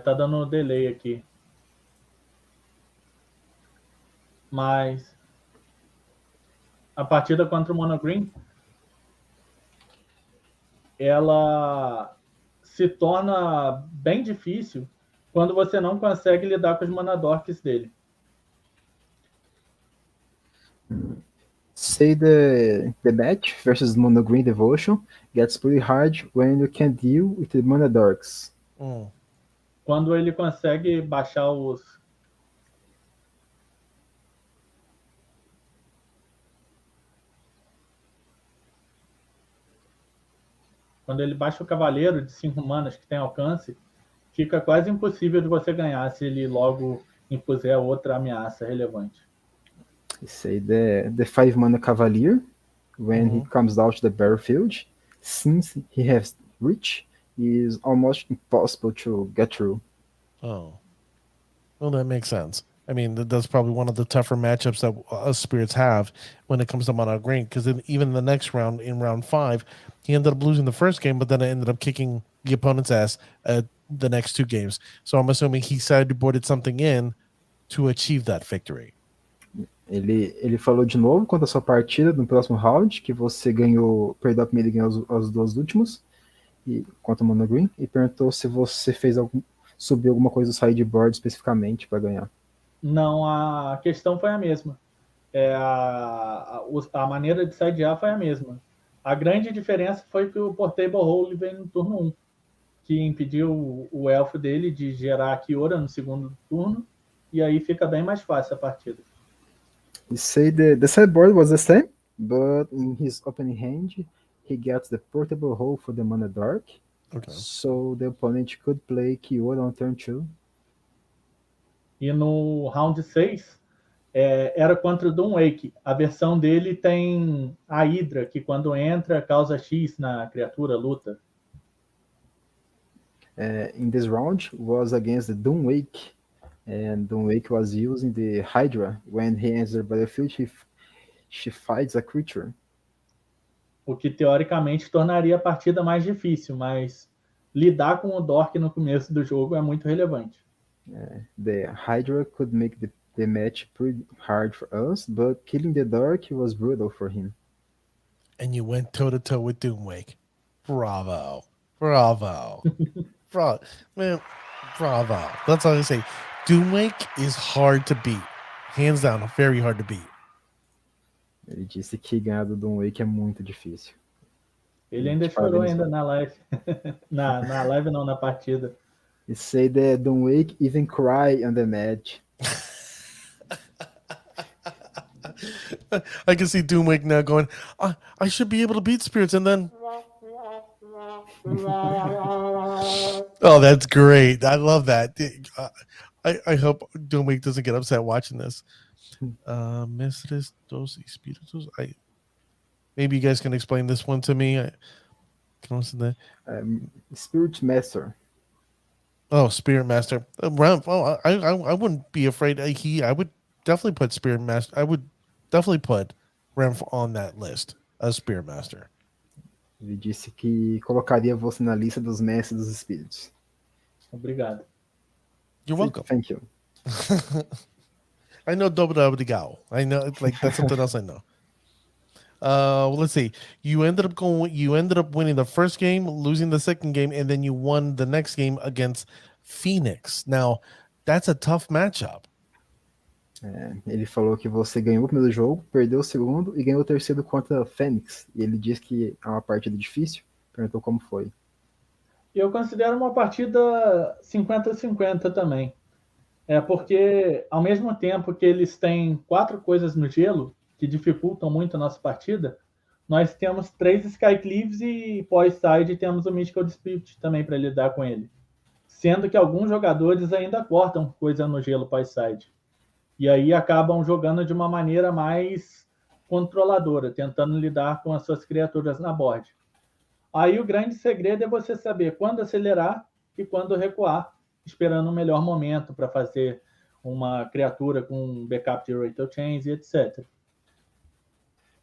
tá dando delay aqui. Mas a partida contra o Mono Green ela se torna bem difícil quando você não consegue lidar com os mana dorks dele. Say the match versus Mono Green Devotion gets pretty hard when you can't deal with the Mana Dorks. Quando ele consegue baixar os quando ele baixa o cavaleiro de 5 manas que tem alcance, fica quase impossível de você ganhar se ele logo impuser outra ameaça relevante. He say the 5-mana Cavalier, when he comes out to the battlefield, since he has reach, is almost impossible to get through. Oh, well, that makes sense. I mean, that's probably one of the tougher matchups that us spirits have when it comes to Monarch Green. Because even the next round, in round 5, he ended up losing the first game, but then it ended up kicking the opponent's ass at the next 2 games. So I'm assuming he sideboarded something in to achieve that victory. Ele falou de novo quanto à sua partida no próximo round, que você perdeu a primeira e ganhou os 2 últimos, e contra o Mono Green, e perguntou se você subiu alguma coisa do sideboard especificamente para ganhar. Não, a questão foi a mesma. A maneira de sidear foi a mesma. A grande diferença foi que o Portable Hole veio no turno 1, que impediu o elfo dele de gerar a Kiora no segundo turno, e aí fica bem mais fácil a partida. He said the sideboard was the same, but in his opening hand, he gets the Portable Hole for the Mana Dark, Okay. so the opponent could play Kiora on turn 2. E no round 6, era contra o Doomwake. A versão dele tem a Hydra, que quando entra causa X na criatura, luta. In this round was against the Doomwake, and Doomwake was using the Hydra. When he enters the battlefield, she fights a creature. O que teoricamente tornaria a partida mais difícil, mas lidar com o Dork no começo do jogo é muito relevante. The Hydra could make the match pretty hard for us, but killing the Dark was brutal for him. And you went toe-to-toe with Doomwake. Bravo. Bravo. Man, bravo. That's all I say. Doomwake is hard to beat. Hands down, very hard to beat. Ele disse que ganhar do Doomwake é muito difícil. Ele ainda chorou ainda na live. na live não, na partida. He said that Doomwake even cry on the match. I can see Doomwake now going, I should be able to beat spirits, and then oh, that's great. I love that. I hope Doomwake doesn't get upset watching this. Mestres dos Espíritus. Maybe you guys can explain this one to me. Spirit Master. Oh, Spirit Master. Oh, I wouldn't be afraid. I would definitely put Spirit Master. I would definitely put REMF on that list as Spirit Master. Ele disse que colocaria você na lista dos mestres dos espíritos. Obrigado. You're welcome. Thank you. I know Obrigado. I know, like, that's something else I know. Let's see. You ended up winning the first game, losing the second game, and then you won the next game against Phoenix. Now, that's a tough matchup. Ele falou que você ganhou o primeiro jogo, perdeu o segundo e ganhou o terceiro contra o Fênix. E ele disse que é uma partida difícil. Perguntou como foi. Eu considero uma partida 50-50 também. Porque, ao mesmo tempo que eles têm 4 coisas no gelo, que dificultam muito a nossa partida, nós temos 3 Skycleaves e pós-side temos o Mystical Dispute também para lidar com ele. Sendo que alguns jogadores ainda cortam coisa no gelo pós-side. E aí acabam jogando de uma maneira mais controladora, tentando lidar com as suas criaturas na board. Aí o grande segredo é você saber quando acelerar e quando recuar, esperando um melhor momento para fazer uma criatura com backup de Rachel Chains e etc.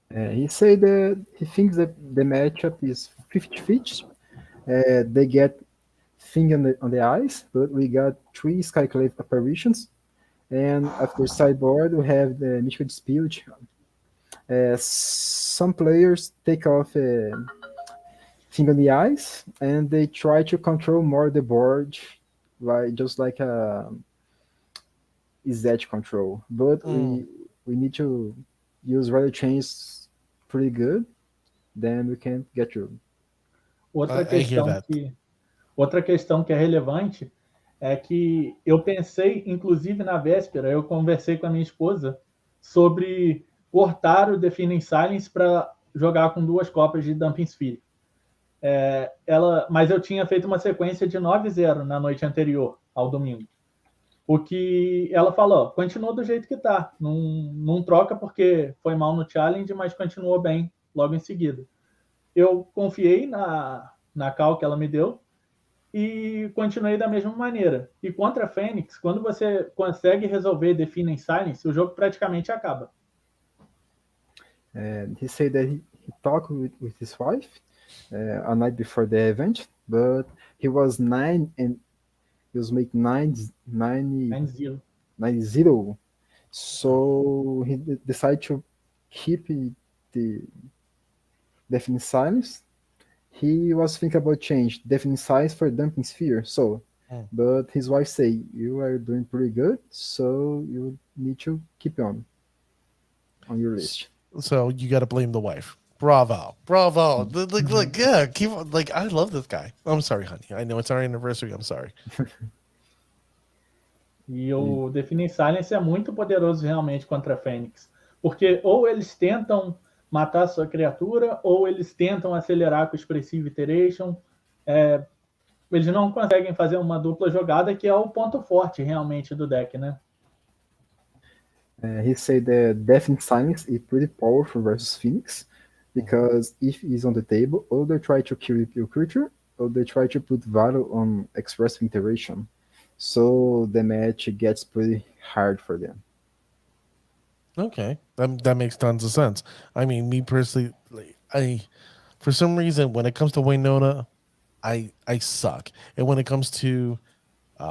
He said that he thinks that the matchup is 50-50. They get thing on the ice, but we got 3 Skyclave apparitions. And after sideboard, we have the Mystical Dispute. Some players take off thing on the ice, and they try to control more the board, just like a Zed control. But we need to use Rider Chains pretty good, then we can get through. Outra questão que é relevante é que eu pensei, inclusive na véspera, eu conversei com a minha esposa sobre cortar o Deafening Silence para jogar com 2 cópias de Dumping Sphere. Mas eu tinha feito uma sequência de 9-0 na noite anterior ao domingo. O que ela falou, continua do jeito que tá, não troca porque foi mal no challenge, mas continuou bem logo em seguida. Eu confiei na call que ela me deu e continuei da mesma maneira. E contra a Fênix, quando você consegue resolver Define em Silence, o jogo praticamente acaba. And he said that he talked with his wife a night before the event, but he was 9 and he was making 9-0. 9-0. So he decided to keep the Deafening Silence. He was thinking about change Deafening Silence for Dumping Sphere. So, but his wife say you are doing pretty good, so you need to keep on your list. So you got to blame the wife. Bravo. Look, yeah, keep like I love this guy. I'm sorry, honey. I know it's our anniversary. I'm sorry. E o Define Silence é muito poderoso realmente contra a Fênix. Porque ou eles tentam matar a sua criatura, ou eles tentam acelerar com o Expressive Iteration. Eles não conseguem fazer uma dupla jogada, que é o ponto forte realmente do deck, né? He said that Deafening Silence is pretty powerful versus Phoenix, because if he's on the table, or they try to kill your creature, or they try to put value on Expressive Iteration. So the match gets pretty hard for them. Okay, that makes tons of sense. I mean, me personally, for some reason, when it comes to Winona, I suck, and when it comes to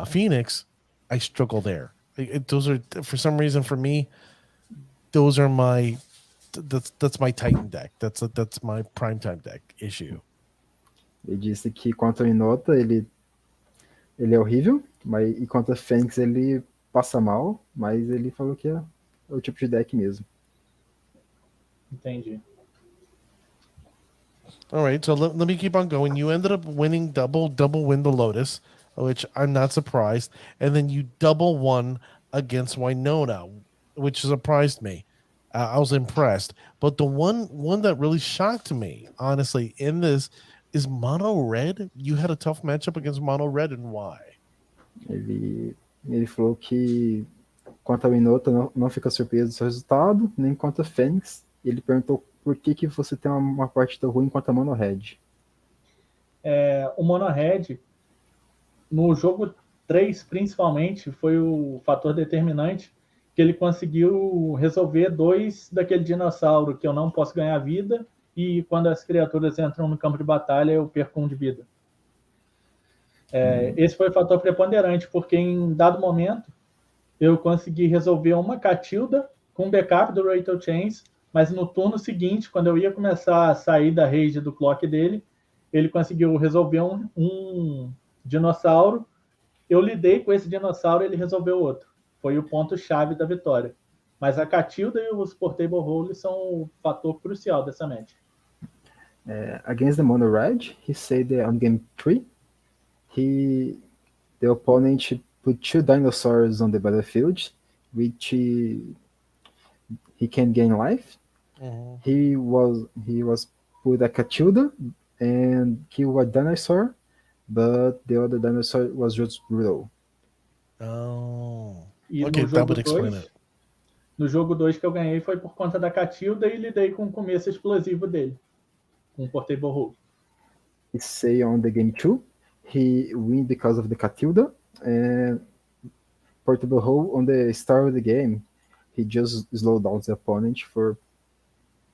Phoenix, I struggle there. Those are, for some reason, for me, those are my that's my Titan deck. That's my primetime deck issue. Ele disse que contra o Inota ele é horrível, mas e contra a Fênix ele passa mal, mas ele falou que é o tipo de deck mesmo. Entendi. All right, so let me keep on going. You ended up winning double win the Lotus, which I'm not surprised, and then you double won against Winona, which surprised me. I was impressed, but the one that really shocked me, honestly, in this is Mono Red. You had a tough matchup against Mono Red, and why? Ele falou que contra o Inota não fica surpreso do seu resultado, nem contra a Fênix. Ele perguntou por que você tem uma partida ruim contra a Mono Red. O Mono Red, no jogo 3, principalmente, foi o fator determinante que ele conseguiu resolver 2 daquele dinossauro que eu não posso ganhar vida, e quando as criaturas entram no campo de batalha eu perco 1 de vida. Esse foi o fator preponderante, porque em dado momento eu consegui resolver uma Catilda com backup do Rattle Chains, mas no turno seguinte, quando eu ia começar a sair da rage do clock dele, ele conseguiu resolver um dinossauro. Eu lidei com esse dinossauro e ele resolveu outro. Foi o ponto-chave da vitória. Mas a Catilda e os Portable Role são o fator crucial dessa match. Against the Mono Red, he said that on game 3, the opponent put 2 dinosaurs on the battlefield, which he can gain life. He was put a Catilda and kill a dinosaur, but the other dinosaur was just brutal. Oh, E okay, that would explain it. No jogo 2 que eu ganhei foi por conta da Catilda e lidei com o começo explosivo dele, com o Portable Role. He say on the game 2, he win because of the Catilda, and Portable Role on the start of the game, he just slowed down the opponent for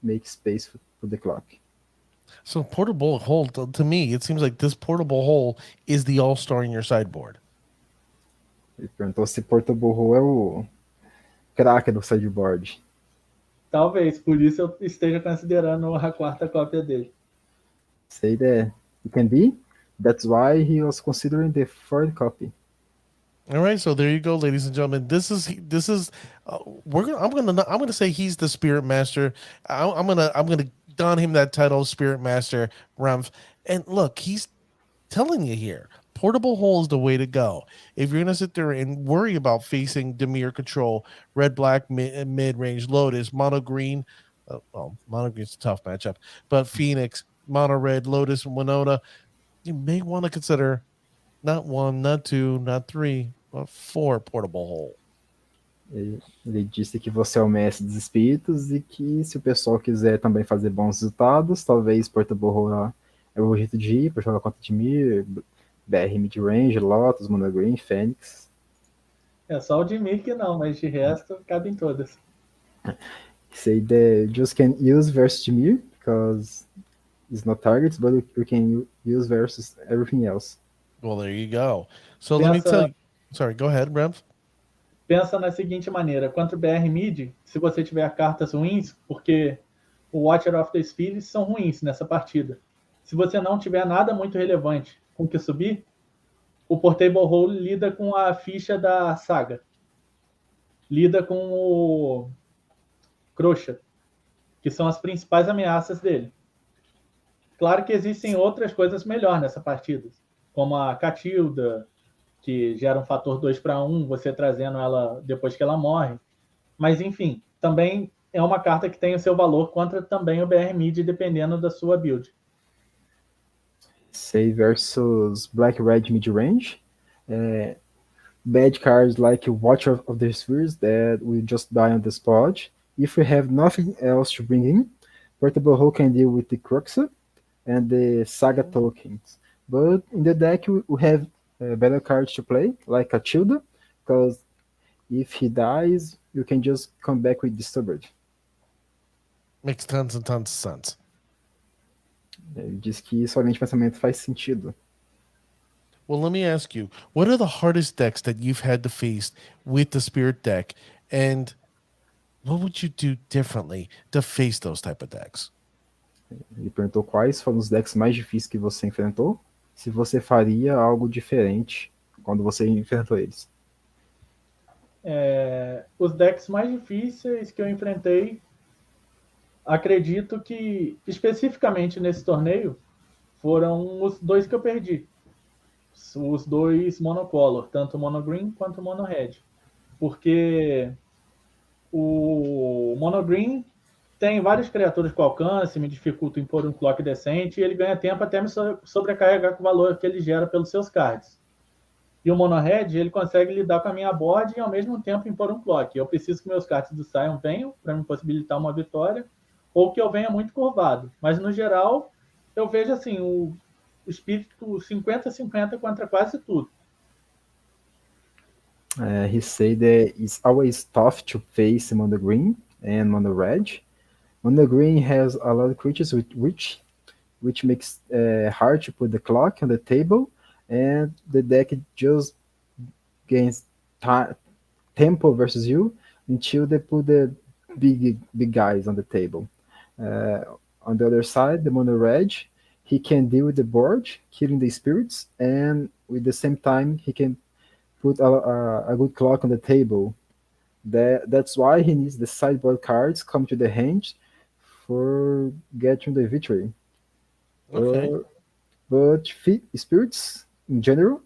make space for the clock. So Portable Hole, to me, it seems like this Portable Hole is the all-star in your sideboard. Ele perguntou se Portable Role é o craque do sideboard. Talvez, por isso eu esteja considerando a 4ª cópia dele. Say that it can be. That's why he was considering the 4th copy. All right, so there you go, ladies and gentlemen. This is I'm gonna say he's the Spirit Master. I'm gonna don him that title, Spirit Master REMF. And look, he's telling you here, Portable Hole is the way to go. If you're gonna sit there and worry about facing Dimir Control, Red Black mid range Lotus, Mono Green. Mono Green's a tough matchup, but Phoenix. Mono Red, Lotus, and Winona, you may want to consider not 1, not 2, not 3, but 4 portable hole. Ele disse que você é o mestre dos espíritos e que se o pessoal quiser também fazer bons resultados, talvez Portable Hole é o jeito de ir para jogar contra Dimir, BR Midrange, Lotus, Mono Green, Fênix. É só o de Mir que não, mas de resto cabe em todas. He said that just can use versus Dimir because it's not targets, but you can use versus everything else. Well, there you go. So let me Pensa- tell you. Sorry, go ahead, Rev. Pensa na seguinte maneira, contra o BR Mid, se você tiver cartas ruins, porque o Watcher of the Spirits são ruins nessa partida. Se você não tiver nada muito relevante com que subir, o Portable Hole lida com a ficha da saga. Lida com o Crusher, que são as principais ameaças dele. Claro que existem outras coisas melhor nessa partida, como a Catilda, que gera um fator 2/1, você trazendo ela depois que ela morre. Mas, enfim, também é uma carta que tem o seu valor contra também o BR Mid, dependendo da sua build. Say versus Black Red Mid Range. Bad cards like Watcher of the Spheres that will just die on the spot. If we have nothing else to bring in, Portable Hole can deal with the Cruxa and the Saga tokens. But in the deck, we have better cards to play, like Catilda, because if he dies, you can just come back with Disturbed. Makes tons and tons of sense. Ele diz que somente pensamento faz sentido. Well, let me ask you, what are the hardest decks that you've had to face with the Spirit deck? And what would you do differently to face those type of decks? Ele perguntou quais foram os decks mais difíceis que você enfrentou, se você faria algo diferente quando você enfrentou eles. Os decks mais difíceis que eu enfrentei, acredito que especificamente nesse torneio foram os 2 que eu perdi. Os 2 monocolor, tanto mono green quanto mono red. Porque o mono green tem várias criaturas com alcance, me dificulta impor um clock decente, e ele ganha tempo até me sobrecarregar com o valor que ele gera pelos seus cards. E o mono red, ele consegue lidar com a minha board e ao mesmo tempo impor um clock. Eu preciso que meus cards do Sion venham para me possibilitar uma vitória, ou que eu venha muito curvado. Mas no geral, eu vejo assim, o espírito 50-50 contra quase tudo. He said that it's always tough to face Mono Green and Mono Red. Mono Green has a lot of creatures with which makes hard to put the clock on the table, and the deck just gains tempo versus you until they put the big guys on the table. On the other side, the Mono Red, he can deal with the board, killing the spirits, and with the same time he can put a good clock on the table. That's why he needs the sideboard cards come to the hand for getting the victory. Okay. But spirits in general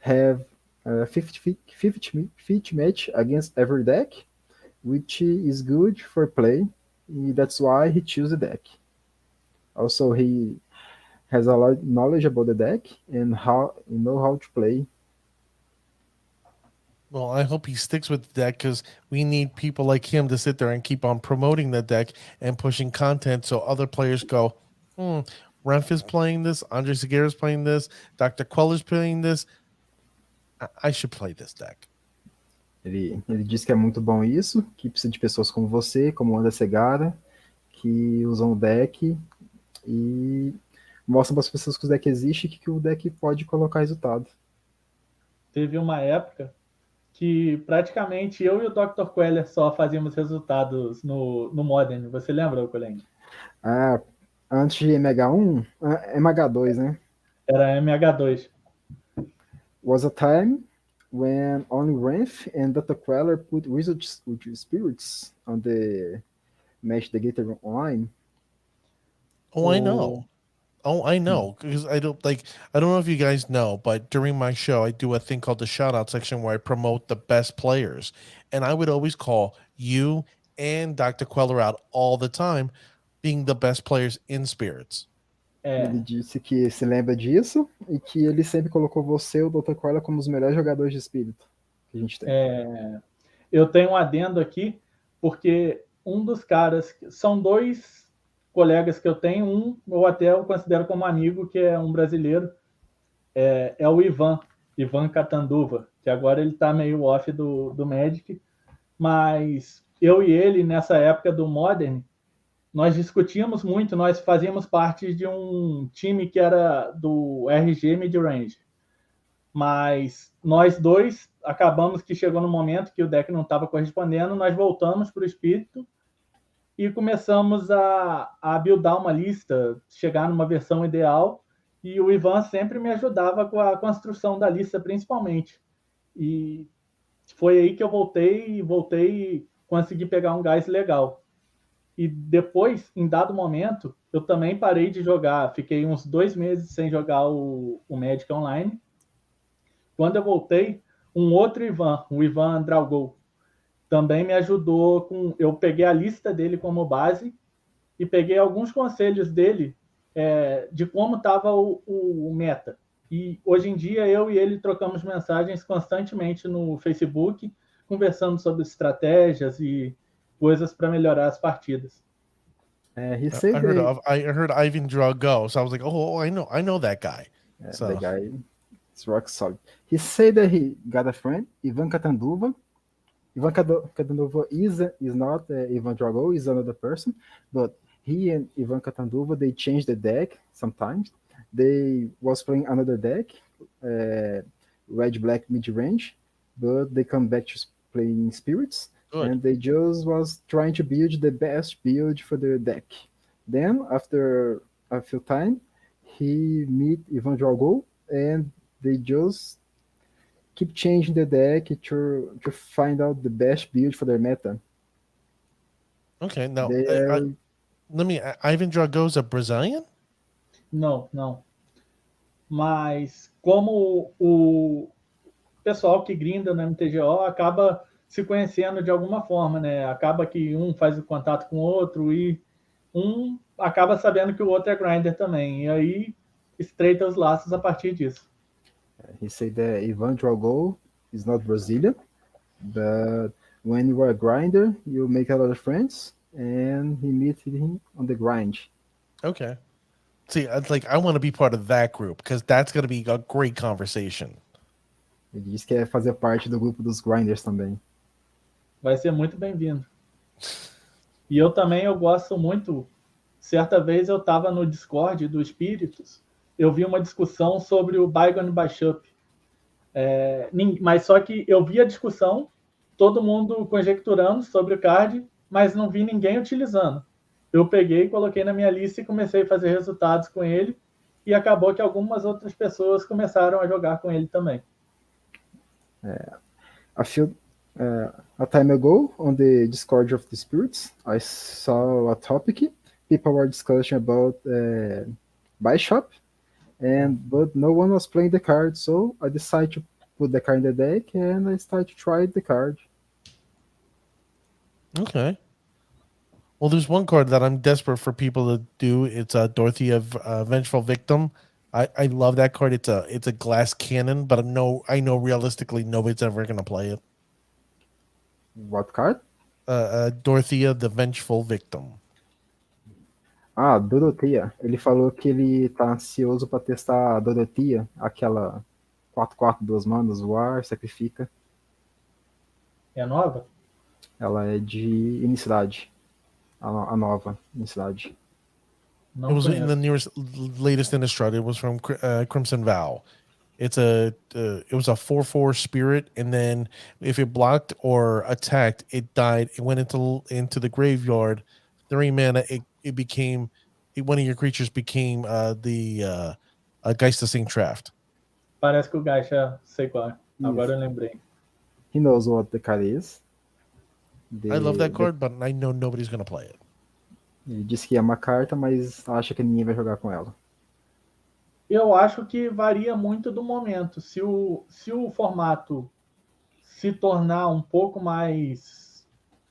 have 50 match against every deck, which is good for play. That's why he chose the deck. Also, he has a lot of knowledge about the deck and how to play. Well, I hope he sticks with the deck because we need people like him to sit there and keep on promoting the deck and pushing content so other players go, REMF is playing this, Andre Seguera is playing this, Dr. Queller's playing this. I should play this deck. Ele diz que é muito bom isso, que precisa de pessoas como você, como André Segara, que usam o deck e mostram para as pessoas que o deck existe e que o deck pode colocar resultado. Teve uma época que praticamente eu e o Dr. Queller só fazíamos resultados no Modern. Você lembra, Colen? Antes de MH1, MH2, né? Era MH2. Was a time when only REMF and Dr. Queller put Wizards with Spirits on the Match the Gator online. Oh, I know. I know because I don't know if you guys know, but during my show, I do a thing called the shout out section where I promote the best players. And I would always call you and Dr. Queller out all the time being the best players in Spirits. Ele disse que se lembra disso e que ele sempre colocou você e o Dr. Coila como os melhores jogadores de espírito que a gente tem. Eu tenho um adendo aqui, porque um dos caras... São dois colegas que eu tenho, um eu até eu considero como amigo, que é um brasileiro, é o Ivan Catanduva, que agora ele está meio off do Magic, mas eu e ele, nessa época do Modern, nós discutíamos muito, nós fazíamos parte de um time que era do RG Midrange, mas nós dois acabamos que chegou no momento que o deck não estava correspondendo, nós voltamos para o Espírito e começamos a buildar uma lista, chegar numa versão ideal, e o Ivan sempre me ajudava com a construção da lista, principalmente. E foi aí que eu voltei e consegui pegar um gás legal. E depois, em dado momento, eu também parei de jogar. Fiquei uns 2 meses sem jogar o Magic Online. Quando eu voltei, um outro Ivan, o Ivan Draugol, também me ajudou com... Eu peguei a lista dele como base e peguei alguns conselhos dele de como estava o meta. E hoje em dia eu e ele trocamos mensagens constantemente no Facebook, conversando sobre estratégias e coisas para melhorar as partidas. He said I heard Ivan Drago, so I was like, oh, I know that guy. So the guy is rock solid. He said that he got a friend, Ivan Catanduva. Ivan Catanduva is not Ivan Drago, is another person, but he and Ivan Catanduva, they changed the deck sometimes. They was playing another deck, red-black mid-range, but they come back to playing Spirits. Good. And they just was trying to build the best build for their deck. Then, after a few time, he meet Ivan Drago, and they just keep changing the deck to find out the best build for their meta. Okay, now They Ivan Drago's a Brazilian? Não. Mas como o pessoal que grinda no MTGO acaba se conhecendo de alguma forma, né? Acaba que um faz o contato com o outro e um acaba sabendo que o outro é grinder também. E aí estreita os laços a partir disso. He said that Ivan Drago is not Brazilian, but when you are a grinder, you make a lot of friends, and he meets him on the grind. Okay. See, I want to be part of that group because that's going to be a great conversation. Ele disse que quer fazer parte do grupo dos grinders também. Vai ser muito bem-vindo. E eu gosto muito. Certa vez eu estava no Discord do Espíritos, eu vi uma discussão sobre o Bygone Bishop. Mas só que eu vi a discussão, todo mundo conjecturando sobre o card, mas não vi ninguém utilizando. Eu peguei, coloquei na minha lista e comecei a fazer resultados com ele, e acabou que algumas outras pessoas começaram a jogar com ele também. A time ago, on the Discord of the Spirits, I saw a topic. People were discussing about Bishop, but no one was playing the card, so I decided to put the card in the deck, and I started to try the card. Okay. Well, there's one card that I'm desperate for people to do. It's Dorothy of Vengeful Victim. I love that card. It's a glass cannon, but I know realistically nobody's ever going to play it. What card? Dorothea, the Vengeful Victim. Ah, Dorothea. Ele falou que ele tá ansioso para testar a Dorothea, aquela 4/4, 2 manas, voar, sacrifica. É nova? Ela é de Inicidade. A nova Inicidade. Não It was conheço. in the latest Innistrad. It was from Crimson Vow. It was a 4/4 spirit, and then if it blocked or attacked, it died. It went into the graveyard. 3 mana. One of your creatures became the Geistlessing Draft. Parece que o Gacha, sei qual é. Agora eu lembrei. He knows what the card is. I love that card, but I know nobody's going to play it. Ele disse que é uma carta, mas acha que ninguém vai jogar com ela. Eu acho que varia muito do momento. Se o formato se tornar um pouco mais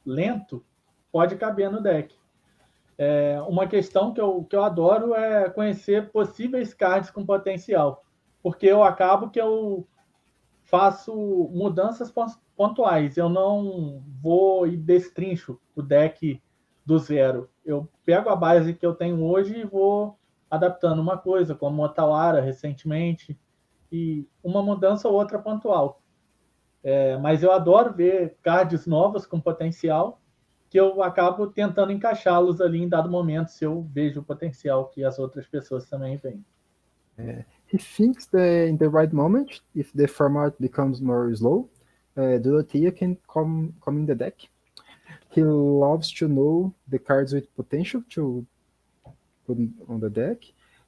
lento, pode caber no deck. Uma questão que eu adoro é conhecer possíveis cards com potencial, porque eu acabo que eu faço mudanças pontuais, eu não vou e destrincho o deck do zero. Eu pego a base que eu tenho hoje e vou adaptando uma coisa, como o Otawara recentemente, e uma mudança ou outra pontual. Mas eu adoro ver cards novas com potencial, que eu acabo tentando encaixá-los ali em dado momento, se eu vejo o potencial que as outras pessoas também veem. He thinks that in the right moment, if the format becomes more slow, Dorothea can come in the deck. He loves to know the cards with potential to put on the deck.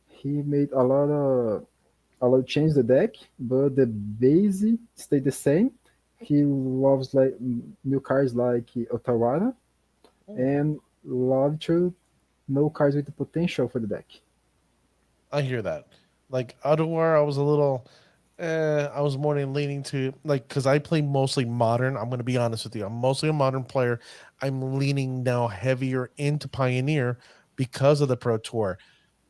He made a lot of change the deck, but the base stayed the same. He loves like new cards like Otawara, and love to know cards with the potential for the deck. I hear that. Like Otawar, I was a little. I was more leaning to like because I play mostly modern. I'm going to be honest with you. I'm mostly a modern player. I'm leaning now heavier into Pioneer because of the Pro Tour.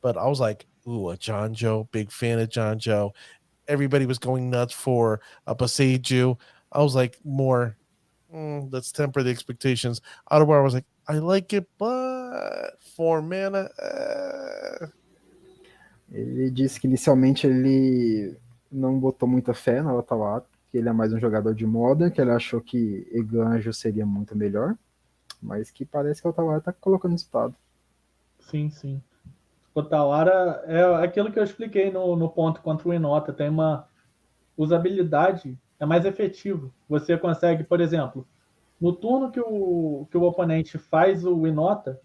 But I was like, ooh, a John Joe, big fan of John Joe. Everybody was going nuts for a Paseju. I was like, more, let's temper the expectations. Otawar was like, I like it, but 4 mana. Ele disse que inicialmente ele não botou muita fé na Otawara, que ele é mais um jogador de Modern, que ele achou que Eganjo seria muito melhor, mas que parece que a Otawara está colocando resultado. Sim, sim. O Tawara é aquilo que eu expliquei no ponto contra o Inota. Tem uma usabilidade, é mais efetivo. Você consegue, por exemplo, no turno que o oponente faz o Inota,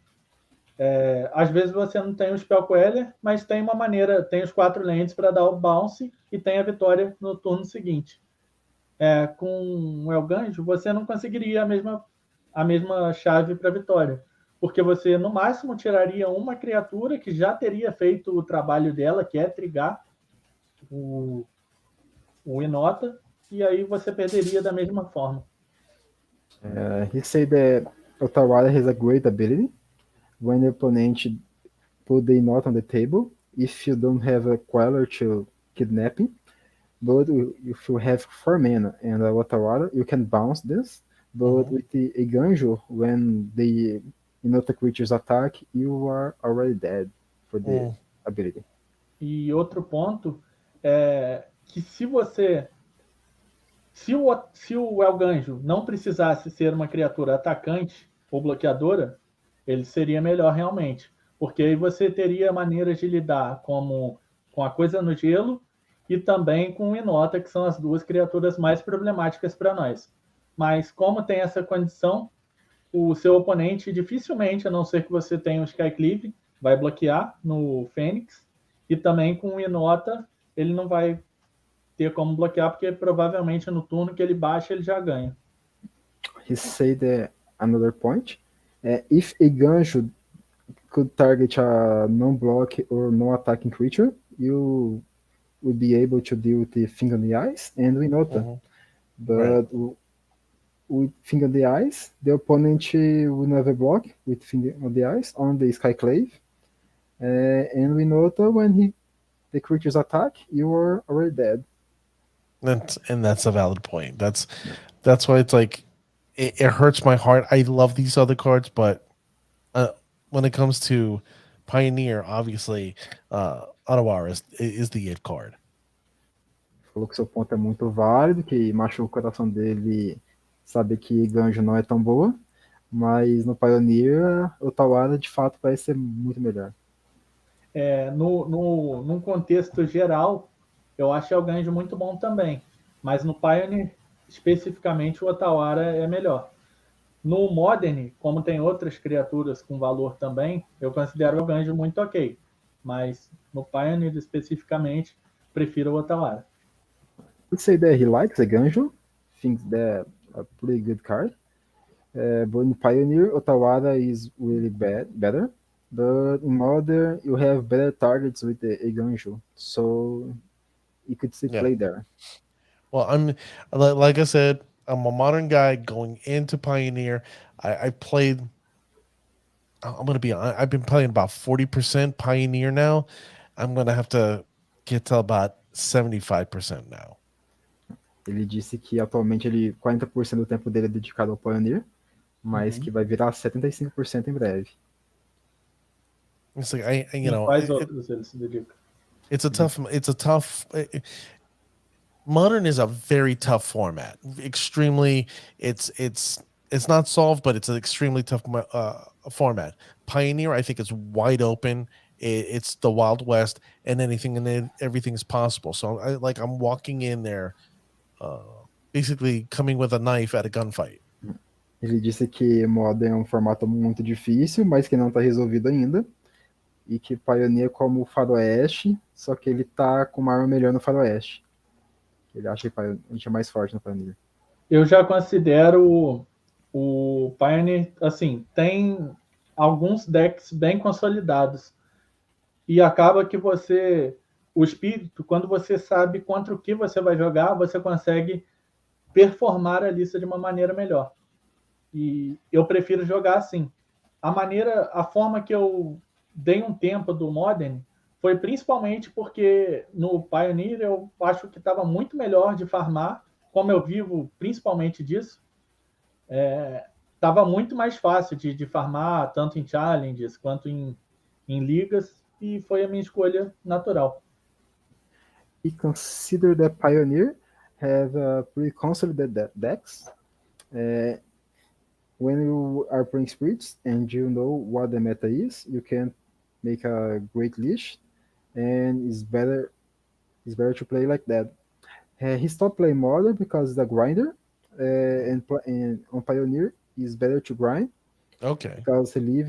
às vezes você não tem o Spell Queller, mas tem uma maneira, tem os 4 lands para dar o bounce e tem a vitória no turno seguinte. Com o Elganjo, você não conseguiria a mesma chave para vitória, porque você no máximo tiraria uma criatura que já teria feito o trabalho dela, que é trigar o Inota, e aí você perderia da mesma forma. He said that Otawara has a great ability when the opponent put the knot on the table. If you don't have a Queller to kidnap him, but if you have 4 mana and a Otawara, you can bounce this. But with the Eganjo, when the Inota creatures attack, you are already dead for the ability. E outro ponto é que se o Elganjo não precisasse ser uma criatura atacante ou bloqueadora, ele seria melhor realmente. Porque aí você teria maneiras de lidar com a coisa no gelo e também com o Inota, que são as duas criaturas mais problemáticas para nós. Mas como tem essa condição, o seu oponente dificilmente, a não ser que você tenha um Skycleave, vai bloquear no Fênix. E também com o Inota, ele não vai ter como bloquear, porque provavelmente no turno que ele baixa, ele já ganha. He said another point. If Eganjo could target a non-block or non-attacking creature, you would be able to deal with the Finger on the Eyes and Winota. But with Finger on the Eyes, the opponent will never block with Finger on the Eyes on the Skyclave. And Winota, when the creatures attack, you are already dead. And that's a valid point. That's why it's like it hurts my heart. I love these other cards, but when it comes to Pioneer, obviously, Otawara is the it card. Falou que seu ponto é muito válido, que machuca o coração dele saber que Ganjo não é tão boa, mas no Pioneer, o Otawara de fato vai ser muito melhor. Num contexto geral, eu acho o Ganjo muito bom também, mas no Pioneer, especificamente, o Otawara é melhor. No Modern, como tem outras criaturas com valor também, eu considero o Ganjo muito ok, mas no Pioneer especificamente, prefiro o Otawara. Let's say that he likes a Ganjo, thinks that a pretty good card. But in Pioneer, Otawara is really better. But in Modern, you have better targets with the Eganjo, so you could still play there. Well, I'm like I said, I'm a modern guy going into Pioneer. I played I'm gonna be. I've been playing about 40% Pioneer now. I'm gonna have to get to about 75% now. Ele disse que atualmente 40% do tempo dele é dedicado ao Pioneer, mas que vai virar 75% em breve. It's like Em quais outros ele se dedica? it's a tough. Modern is a very tough format. Extremely, it's not solved, but it's an extremely tough format. Pioneer, I think, is wide open. It's the Wild West, and anything and everything's possible. So I'm walking in there, basically coming with a knife at a gunfight. Ele disse que Modern é um formato muito difícil, mas que não está resolvido ainda. E que Pioneer é como o Faroeste, só que ele tá com uma arma melhor no Faroeste. Ele acha que a gente é mais forte no Pioneer. Eu já considero o Pioneer, assim, tem alguns decks bem consolidados. E acaba que o espírito, quando você sabe contra o que você vai jogar, você consegue performar a lista de uma maneira melhor. E eu prefiro jogar assim. A forma que eu dei um tempo do Modern foi principalmente porque no Pioneer eu acho que estava muito melhor de farmar, como eu vivo principalmente disso, estava muito mais fácil de farmar, tanto em challenges quanto em ligas, e foi a minha escolha natural. He considered that Pioneer have pre-consolidated decks. When you are playing Spirits and you know what the meta is, you can make a great list, and it's better to play like that. He stopped playing Modern because it's a grinder, and on Pioneer it's better to grind Okay. because he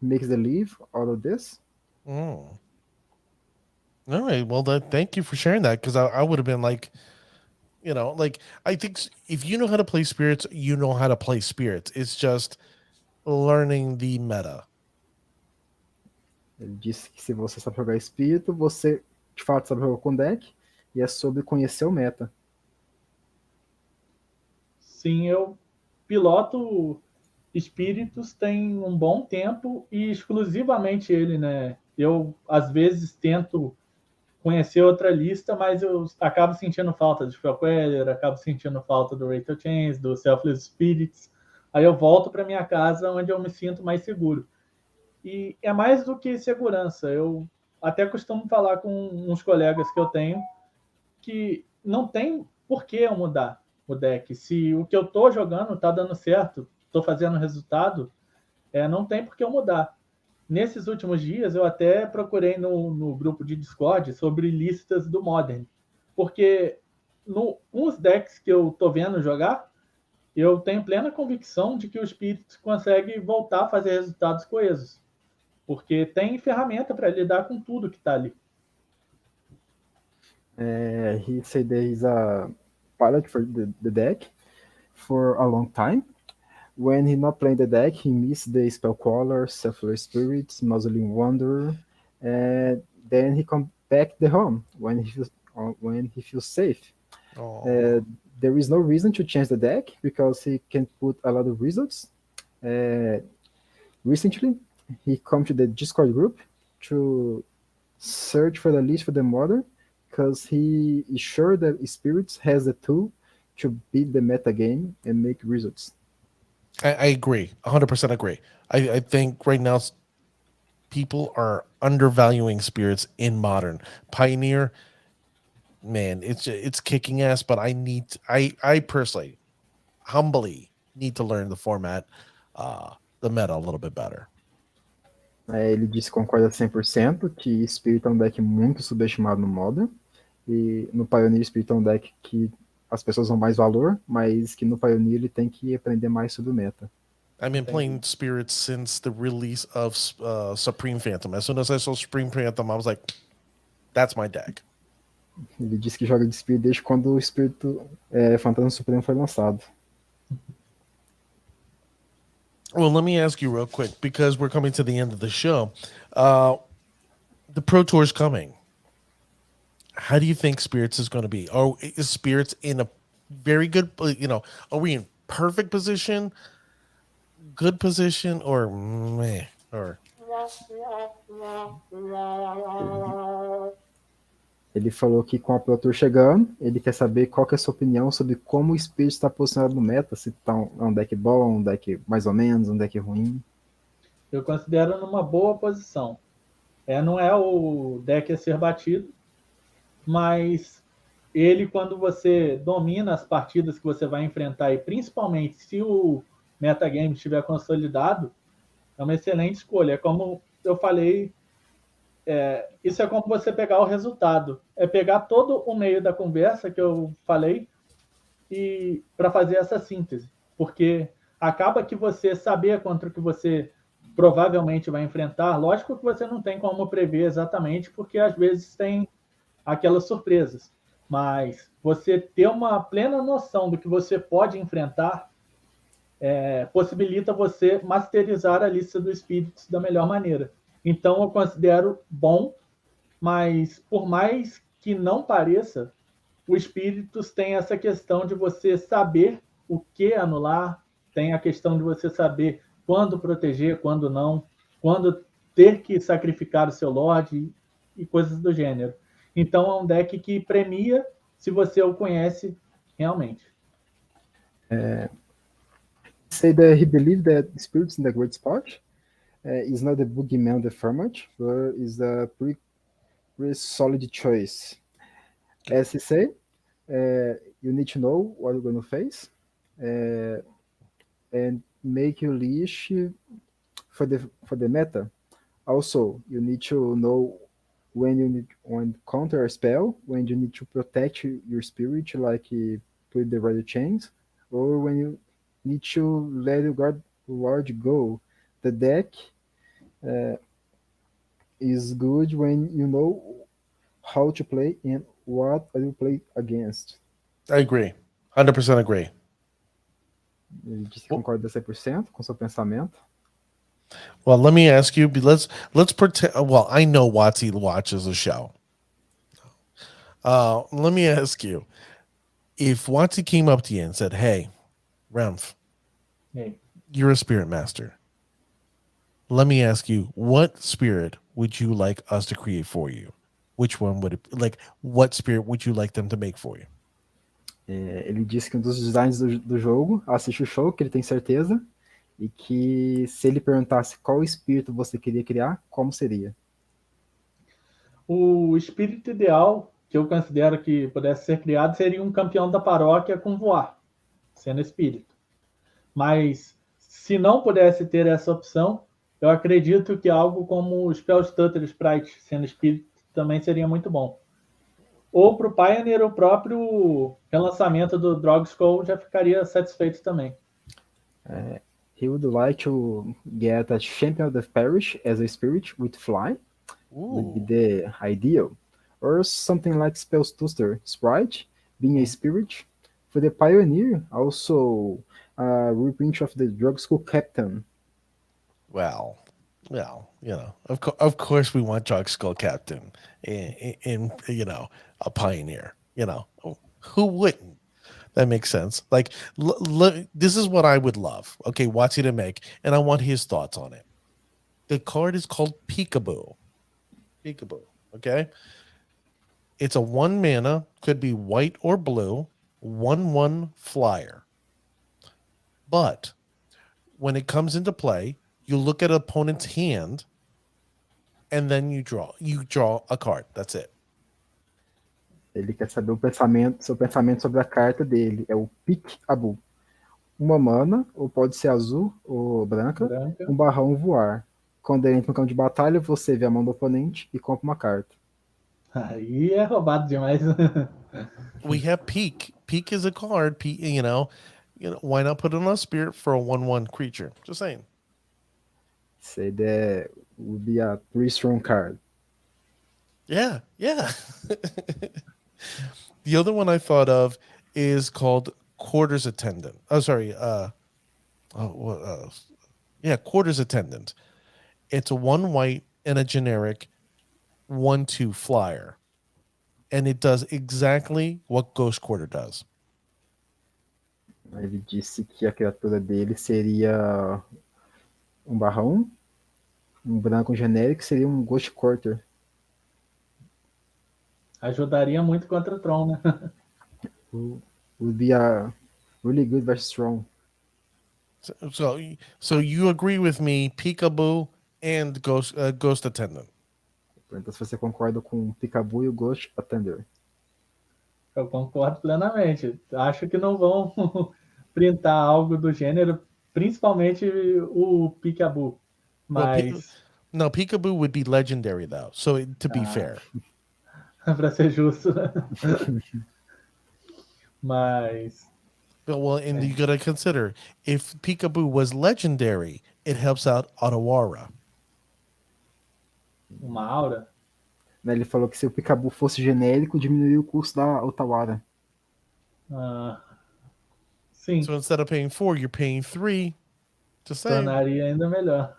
makes the leave out of this. All right. Well, thank you for sharing that, because I would have been like, I think if you know how to play Spirits, you know how to play Spirits. It's just learning the meta. Ele disse que se você sabe jogar Espírito, você de fato sabe jogar com deck, e é sobre conhecer o meta. Sim, eu piloto Espíritos tem um bom tempo e exclusivamente ele, né? Eu, às vezes, tento conhecer outra lista, mas eu acabo sentindo falta de Queller, acabo sentindo falta do Rachel Chains, do Selfless Spirits. Aí eu volto para minha casa, onde eu me sinto mais seguro. E é mais do que segurança. Eu até costumo falar com uns colegas que eu tenho que não tem por que eu mudar o deck. Se o que eu estou jogando está dando certo, estou fazendo resultado, não tem por que eu mudar. Nesses últimos dias, eu até procurei no grupo de Discord sobre listas do Modern, porque nos decks que eu estou vendo jogar, eu tenho plena convicção de que o Spirit consegue voltar a fazer resultados coesos, porque tem ferramenta para lidar com tudo que está ali. He said there is a pilot for the deck for a long time. When he not playing the deck, he missed the Spellcaller, Selfless Spirits, Mausoleum Wanderer, and then he come back the home when he feels safe. There is no reason to change the deck because he can put a lot of results. Recently, he come to the Discord group to search for the list for the Modern because he is sure that Spirits has the tool to beat the meta game and make results. I agree. 100% agree. I think right now people are undervaluing Spirits in Modern. Pioneer, man, it's kicking ass, but I personally, humbly need to learn the format, the meta a little bit better. Ele disse que concorda 100% que Spirit é um deck muito subestimado no Modern, e no Pioneer Spirit é um deck que as pessoas dão mais valor, mas que no Pioneer ele tem que aprender mais sobre o meta. I've been playing Spirits since the release of Supreme Phantom. As soon as I saw Supreme Phantom, I was like, that's my deck. Ele disse que joga de Spirit desde quando o Espírito Fantasma Supremo foi lançado. Well, let me ask you real quick, because we're coming to the end of the show. The Pro Tour is coming. How do you think Spirits is going to be? Is Spirits in a very good, are we in perfect position, good position, or meh? Or Ele falou que com a Pro Tour chegando, ele quer saber qual que é a sua opinião sobre como o Spirit está posicionado no meta, se tá um deck bom, um deck mais ou menos, um deck ruim. Eu considero numa boa posição. Não é o deck a ser batido, mas ele, quando você domina as partidas que você vai enfrentar, e principalmente se o metagame estiver consolidado, é uma excelente escolha. É como eu falei, isso é como você pegar o resultado. É pegar todo o meio da conversa que eu falei e para fazer essa síntese. Porque acaba que você saber contra o que você provavelmente vai enfrentar, lógico que você não tem como prever exatamente, porque às vezes tem aquelas surpresas. Mas você ter uma plena noção do que você pode enfrentar possibilita você masterizar a lista dos espíritos da melhor maneira. Então eu considero bom, mas por mais que não pareça, o espíritos tem essa questão de você saber o que anular, tem a questão de você saber quando proteger, quando não, quando ter que sacrificar o seu Lorde e coisas do gênero. Então é um deck que premia se você o conhece realmente. Say that he believed that Spirit's in the great spot. Is not the boogeyman the format, but is a pretty solid choice. As he say, you need to know what you're going to face and make your list for the meta. Also, you need to know when counter a spell, when you need to protect your spirit, like put the radio chains, or when you need to let your Lord go. The deck is good when you know how to play and what you play against. I agree. 100% agree. Ele disse que concorda 100% com seu pensamento. Well, let me ask you. Let's pretend. Well, I know Watsy watches the show. Let me ask you: if Watsy came up to you and said, "Hey, REMF, you're a spirit master. Let me ask you, what spirit would you like us to create for you? Which one would it like? What spirit would you like them to make for you?" Ele disse que um dos designs do jogo assiste o show, que ele tem certeza, e que se ele perguntasse qual espírito você queria criar, como seria? O espírito ideal que eu considero que pudesse ser criado seria um campeão da paróquia com voar, sendo espírito. Mas se não pudesse ter essa opção, eu acredito que algo como o Spellstutter Sprite, sendo espírito, também seria muito bom. Ou para o Pioneer, o próprio relançamento do Drogskol já ficaria satisfeito também. He would like to get a champion of the parish as a spirit with fly. Would be the ideal. Or something like Spellstutter Sprite, being a spirit. For the Pioneer, also a reprint of the Drug School Captain. Well, you know, of course we want Drug Skull Captain in you know, a Pioneer. You know, who wouldn't? That makes sense. Like, this is what I would love. Okay, Watsy to make, and I want his thoughts on it. The card is called Peekaboo. Peekaboo. Okay, it's a 1 mana, could be white or blue, 1/1 flyer. But when it comes into play, you look at an opponent's hand, and then you draw. You draw a card. That's it. Ele quer saber seu pensamento sobre a carta dele. É o Peekaboo. 1 mana, ou pode ser azul ou branca. 1/1 voar. Quando ele entra no campo de batalha, você vê a mão do oponente e compra uma carta. Aí é roubado demais. We have Peek. Peek is a card. Peek, you know, why not put it on a spirit for a 1/1 creature? Just saying. Say that would be a 3 strong card. Yeah. The other one I thought of is called Quarters Attendant. Oh, sorry. Quarters Attendant. It's a 1 white and a generic 1/2 flyer, and it does exactly what Ghost Quarter does. Ele disse que a criatura dele seria 1/1 branco genérico seria um Ghost Quarter. Ajudaria muito contra o Tron, né? Would be a really good versus strong. So you agree with me, Peekaboo and Ghost Attendant. Pergunta se você concorda com o Peekaboo e o Ghost Attender. Eu concordo plenamente. Acho que não vão printar algo do gênero, principalmente o Peekaboo. Mas, No, Peekaboo would be legendary though. So to be Ah. fair, para ser justo, né? Mas, well, and you gotta consider if Peekaboo was legendary, it helps out Otawara. uma aura. Né, ele falou que se o Peekaboo fosse genérico, diminuiria o custo da Otawara. Sim, So instead of paying 4, you're paying 3 to save. tornaria ainda melhor.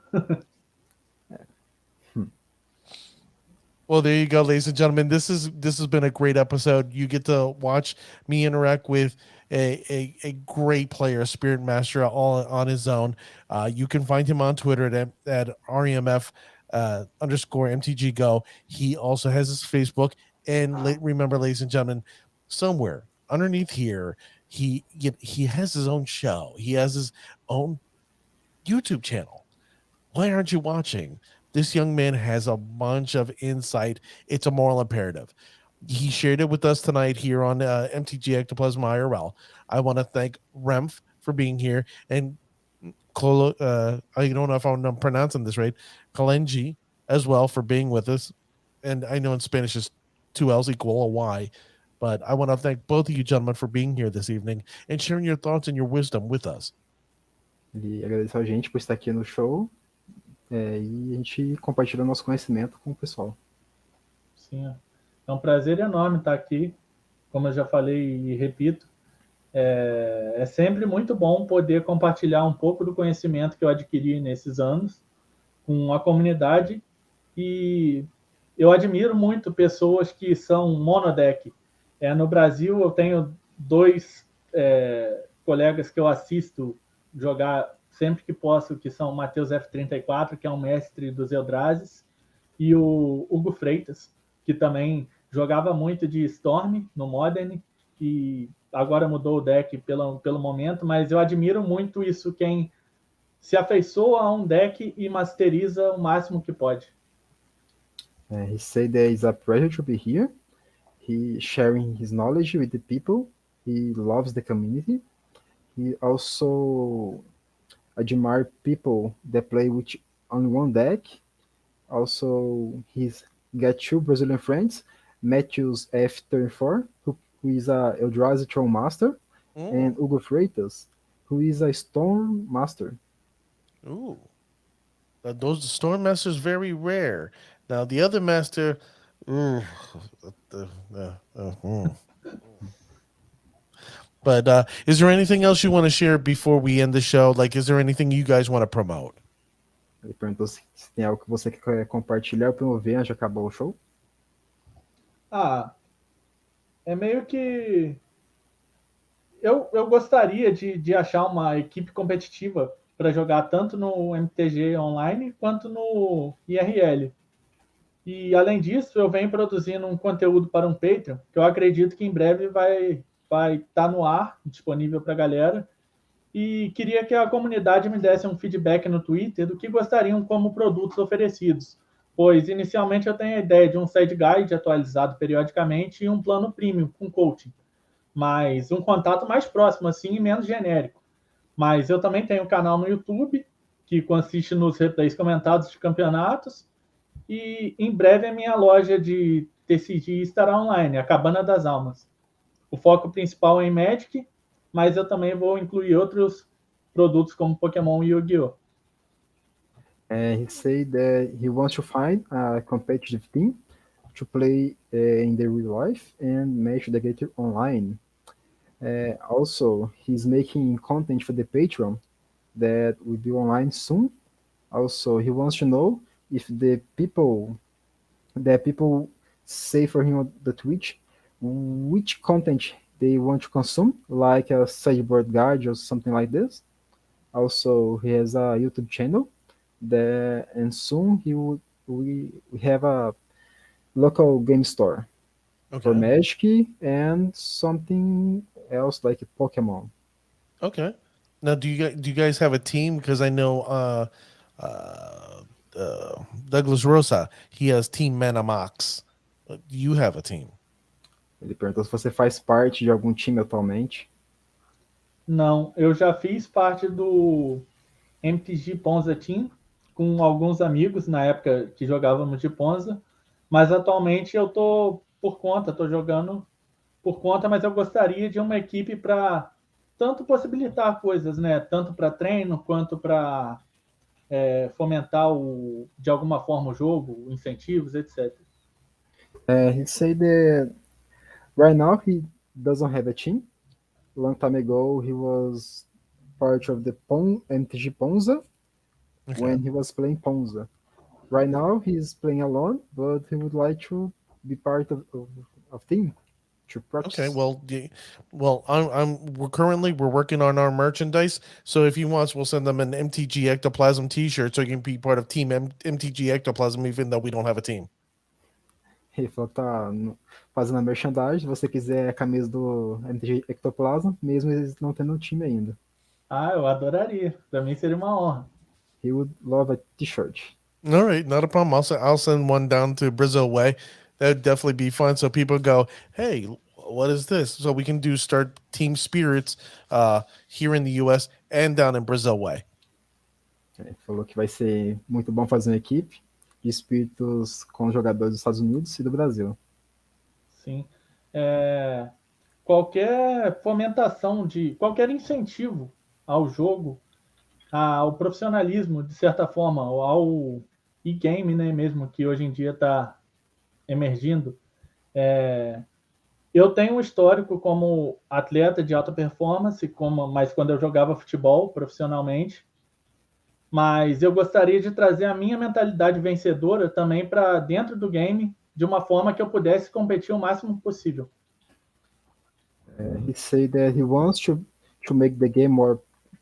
Well, there you go, ladies and gentlemen. This has been a great episode. You get to watch me interact with a great player, a Spirit Master, all on his own. You can find him on Twitter at REMF underscore MTG Go. He also has his Facebook. And remember, ladies and gentlemen, somewhere underneath here, he has his own show. He has his own YouTube channel. Why aren't you watching? This young man has a bunch of insight. It's a moral imperative. He shared it with us tonight here on MTG Ectoplasma IRL. I want to thank REMF for being here, and I don't know if I'm pronouncing this right, Kalenji as well for being with us. And I know in Spanish is 2 L's equal a Y, but I want to thank both of you gentlemen for being here this evening and sharing your thoughts and your wisdom with us. Ele agradeceu a gente por estar aqui no show e a gente compartilha nosso conhecimento com o pessoal. Sim, é um prazer enorme estar aqui. Como eu já falei e repito, é sempre muito bom poder compartilhar um pouco do conhecimento que eu adquiri nesses anos com a comunidade. E eu admiro muito pessoas que são monodeck. No Brasil, eu tenho 2 colegas que eu assisto jogar sempre que posso, que são o Matheus F34, que é um mestre dos Eldrazi, e o Hugo Freitas, que também jogava muito de Storm no Modern, e agora mudou o deck pelo momento, mas eu admiro muito isso, quem se afeiçoa a um deck e masteriza o máximo que pode. He said that it's a pleasure to be here. He sharing his knowledge with the people. He loves the community. He also admire people that play with on one deck. Also, he's got 2 Brazilian friends, Matthews F34, who is a Eldrazi Tron Master, and Hugo Freitas, who is a Storm Master. Ooh. Those Storm Masters very rare. Now the other master, But is there anything else you want to share before we end the show? Like, is there anything you guys want to promote? Ele perguntou se tem algo que você quer compartilhar ou promover antes de acabar o show. É meio que eu gostaria de achar uma equipe competitiva para jogar tanto no MTG online quanto no IRL. E, além disso, eu venho produzindo um conteúdo para um Patreon, que eu acredito que em breve vai estar no ar, disponível para a galera. E queria que a comunidade me desse um feedback no Twitter do que gostariam como produtos oferecidos, pois inicialmente eu tenho a ideia de um side guide atualizado periodicamente e um plano premium com coaching, mas um contato mais próximo assim e menos genérico. Mas eu também tenho um canal no YouTube que consiste nos replays comentados de campeonatos, e em breve a minha loja de TCG estará online, a Cabana das Almas. O foco principal é em Magic, mas eu também vou incluir outros produtos como Pokémon e Yu-Gi-Oh! He said that he wants to find a competitive team to play in the real life and match the game online. Also, he's making content for the Patreon that will be online soon. Also, he wants to know if the people say for him on the Twitch which content they want to consume, like a sideboard guide or something like this. Also, he has a YouTube channel And soon we have a local game store for Okay. Magic and something else like Pokemon. Okay. Now, do you guys have a team? Because I know uh, Douglas Rosa, he has Team Manamax. Do you have a team? Ele perguntou se você faz parte de algum time atualmente. Não, eu já fiz parte do MTG Ponza Team com alguns amigos na época que jogávamos de Ponza, mas atualmente eu tô por conta, tô jogando por conta, mas eu gostaria de uma equipe para tanto possibilitar coisas, né? Tanto para treino quanto para fomentar de alguma forma o jogo, incentivos, etc. He said that right now he doesn't have a team. Long time ago he was part of the MTG Ponza Okay. when he was playing Ponza. Right now he's playing alone, but he would like to be part of team to practice. Okay, well, we're working on our merchandise. So if he wants, we'll send them an MTG Ectoplasm T-shirt so he can be part of Team MTG Ectoplasm, even though we don't have a team. Ele falou que tá fazendo a merchandising. Se você quiser a camisa do MTG Ectoplasm, mesmo eles não tendo um time ainda. Ah, eu adoraria. Para mim seria uma honra. He would love a t-shirt. All right, not a problem. I'll send one down to Brazil Way. That would definitely be fun. So people go, hey, what is this? So we can start Team Spirits here in the U.S. and down in Brazil Way. Ele falou que vai ser muito bom fazer uma equipe de espíritos com jogadores dos Estados Unidos e do Brasil. Sim. Qualquer fomentação qualquer incentivo ao jogo, ao profissionalismo, de certa forma, ao e-game, né, mesmo, que hoje em dia está emergindo. Eu tenho um histórico como atleta de alta performance, mas quando eu jogava futebol profissionalmente, mas eu gostaria de trazer a minha mentalidade vencedora também para dentro do game, de uma forma que eu pudesse competir o máximo possível. He said that he wants to make the game more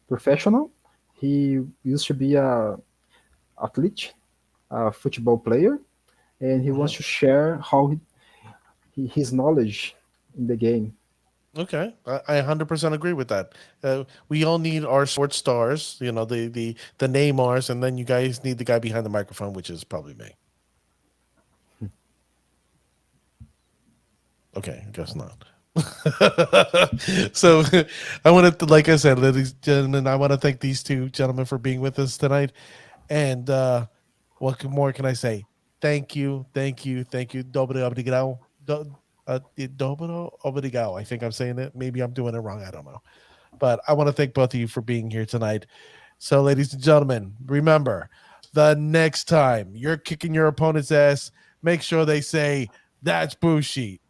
professional. He used to be a athlete, a football player, and he wants to share how his knowledge in the game. Okay, I 100% agree with that. We all need our sports stars, the Neymars, and then you guys need the guy behind the microphone, which is probably me. Okay, I guess not. So I want to, like I said, ladies and gentlemen, I want to thank these two gentlemen for being with us tonight. And what more can I say? Thank you. Dobro obrigado. Dobro obrigado. I think I'm saying it. Maybe I'm doing it wrong. I don't know. But I want to thank both of you for being here tonight. So, ladies and gentlemen, remember, the next time you're kicking your opponent's ass, make sure they say, that's Bushi.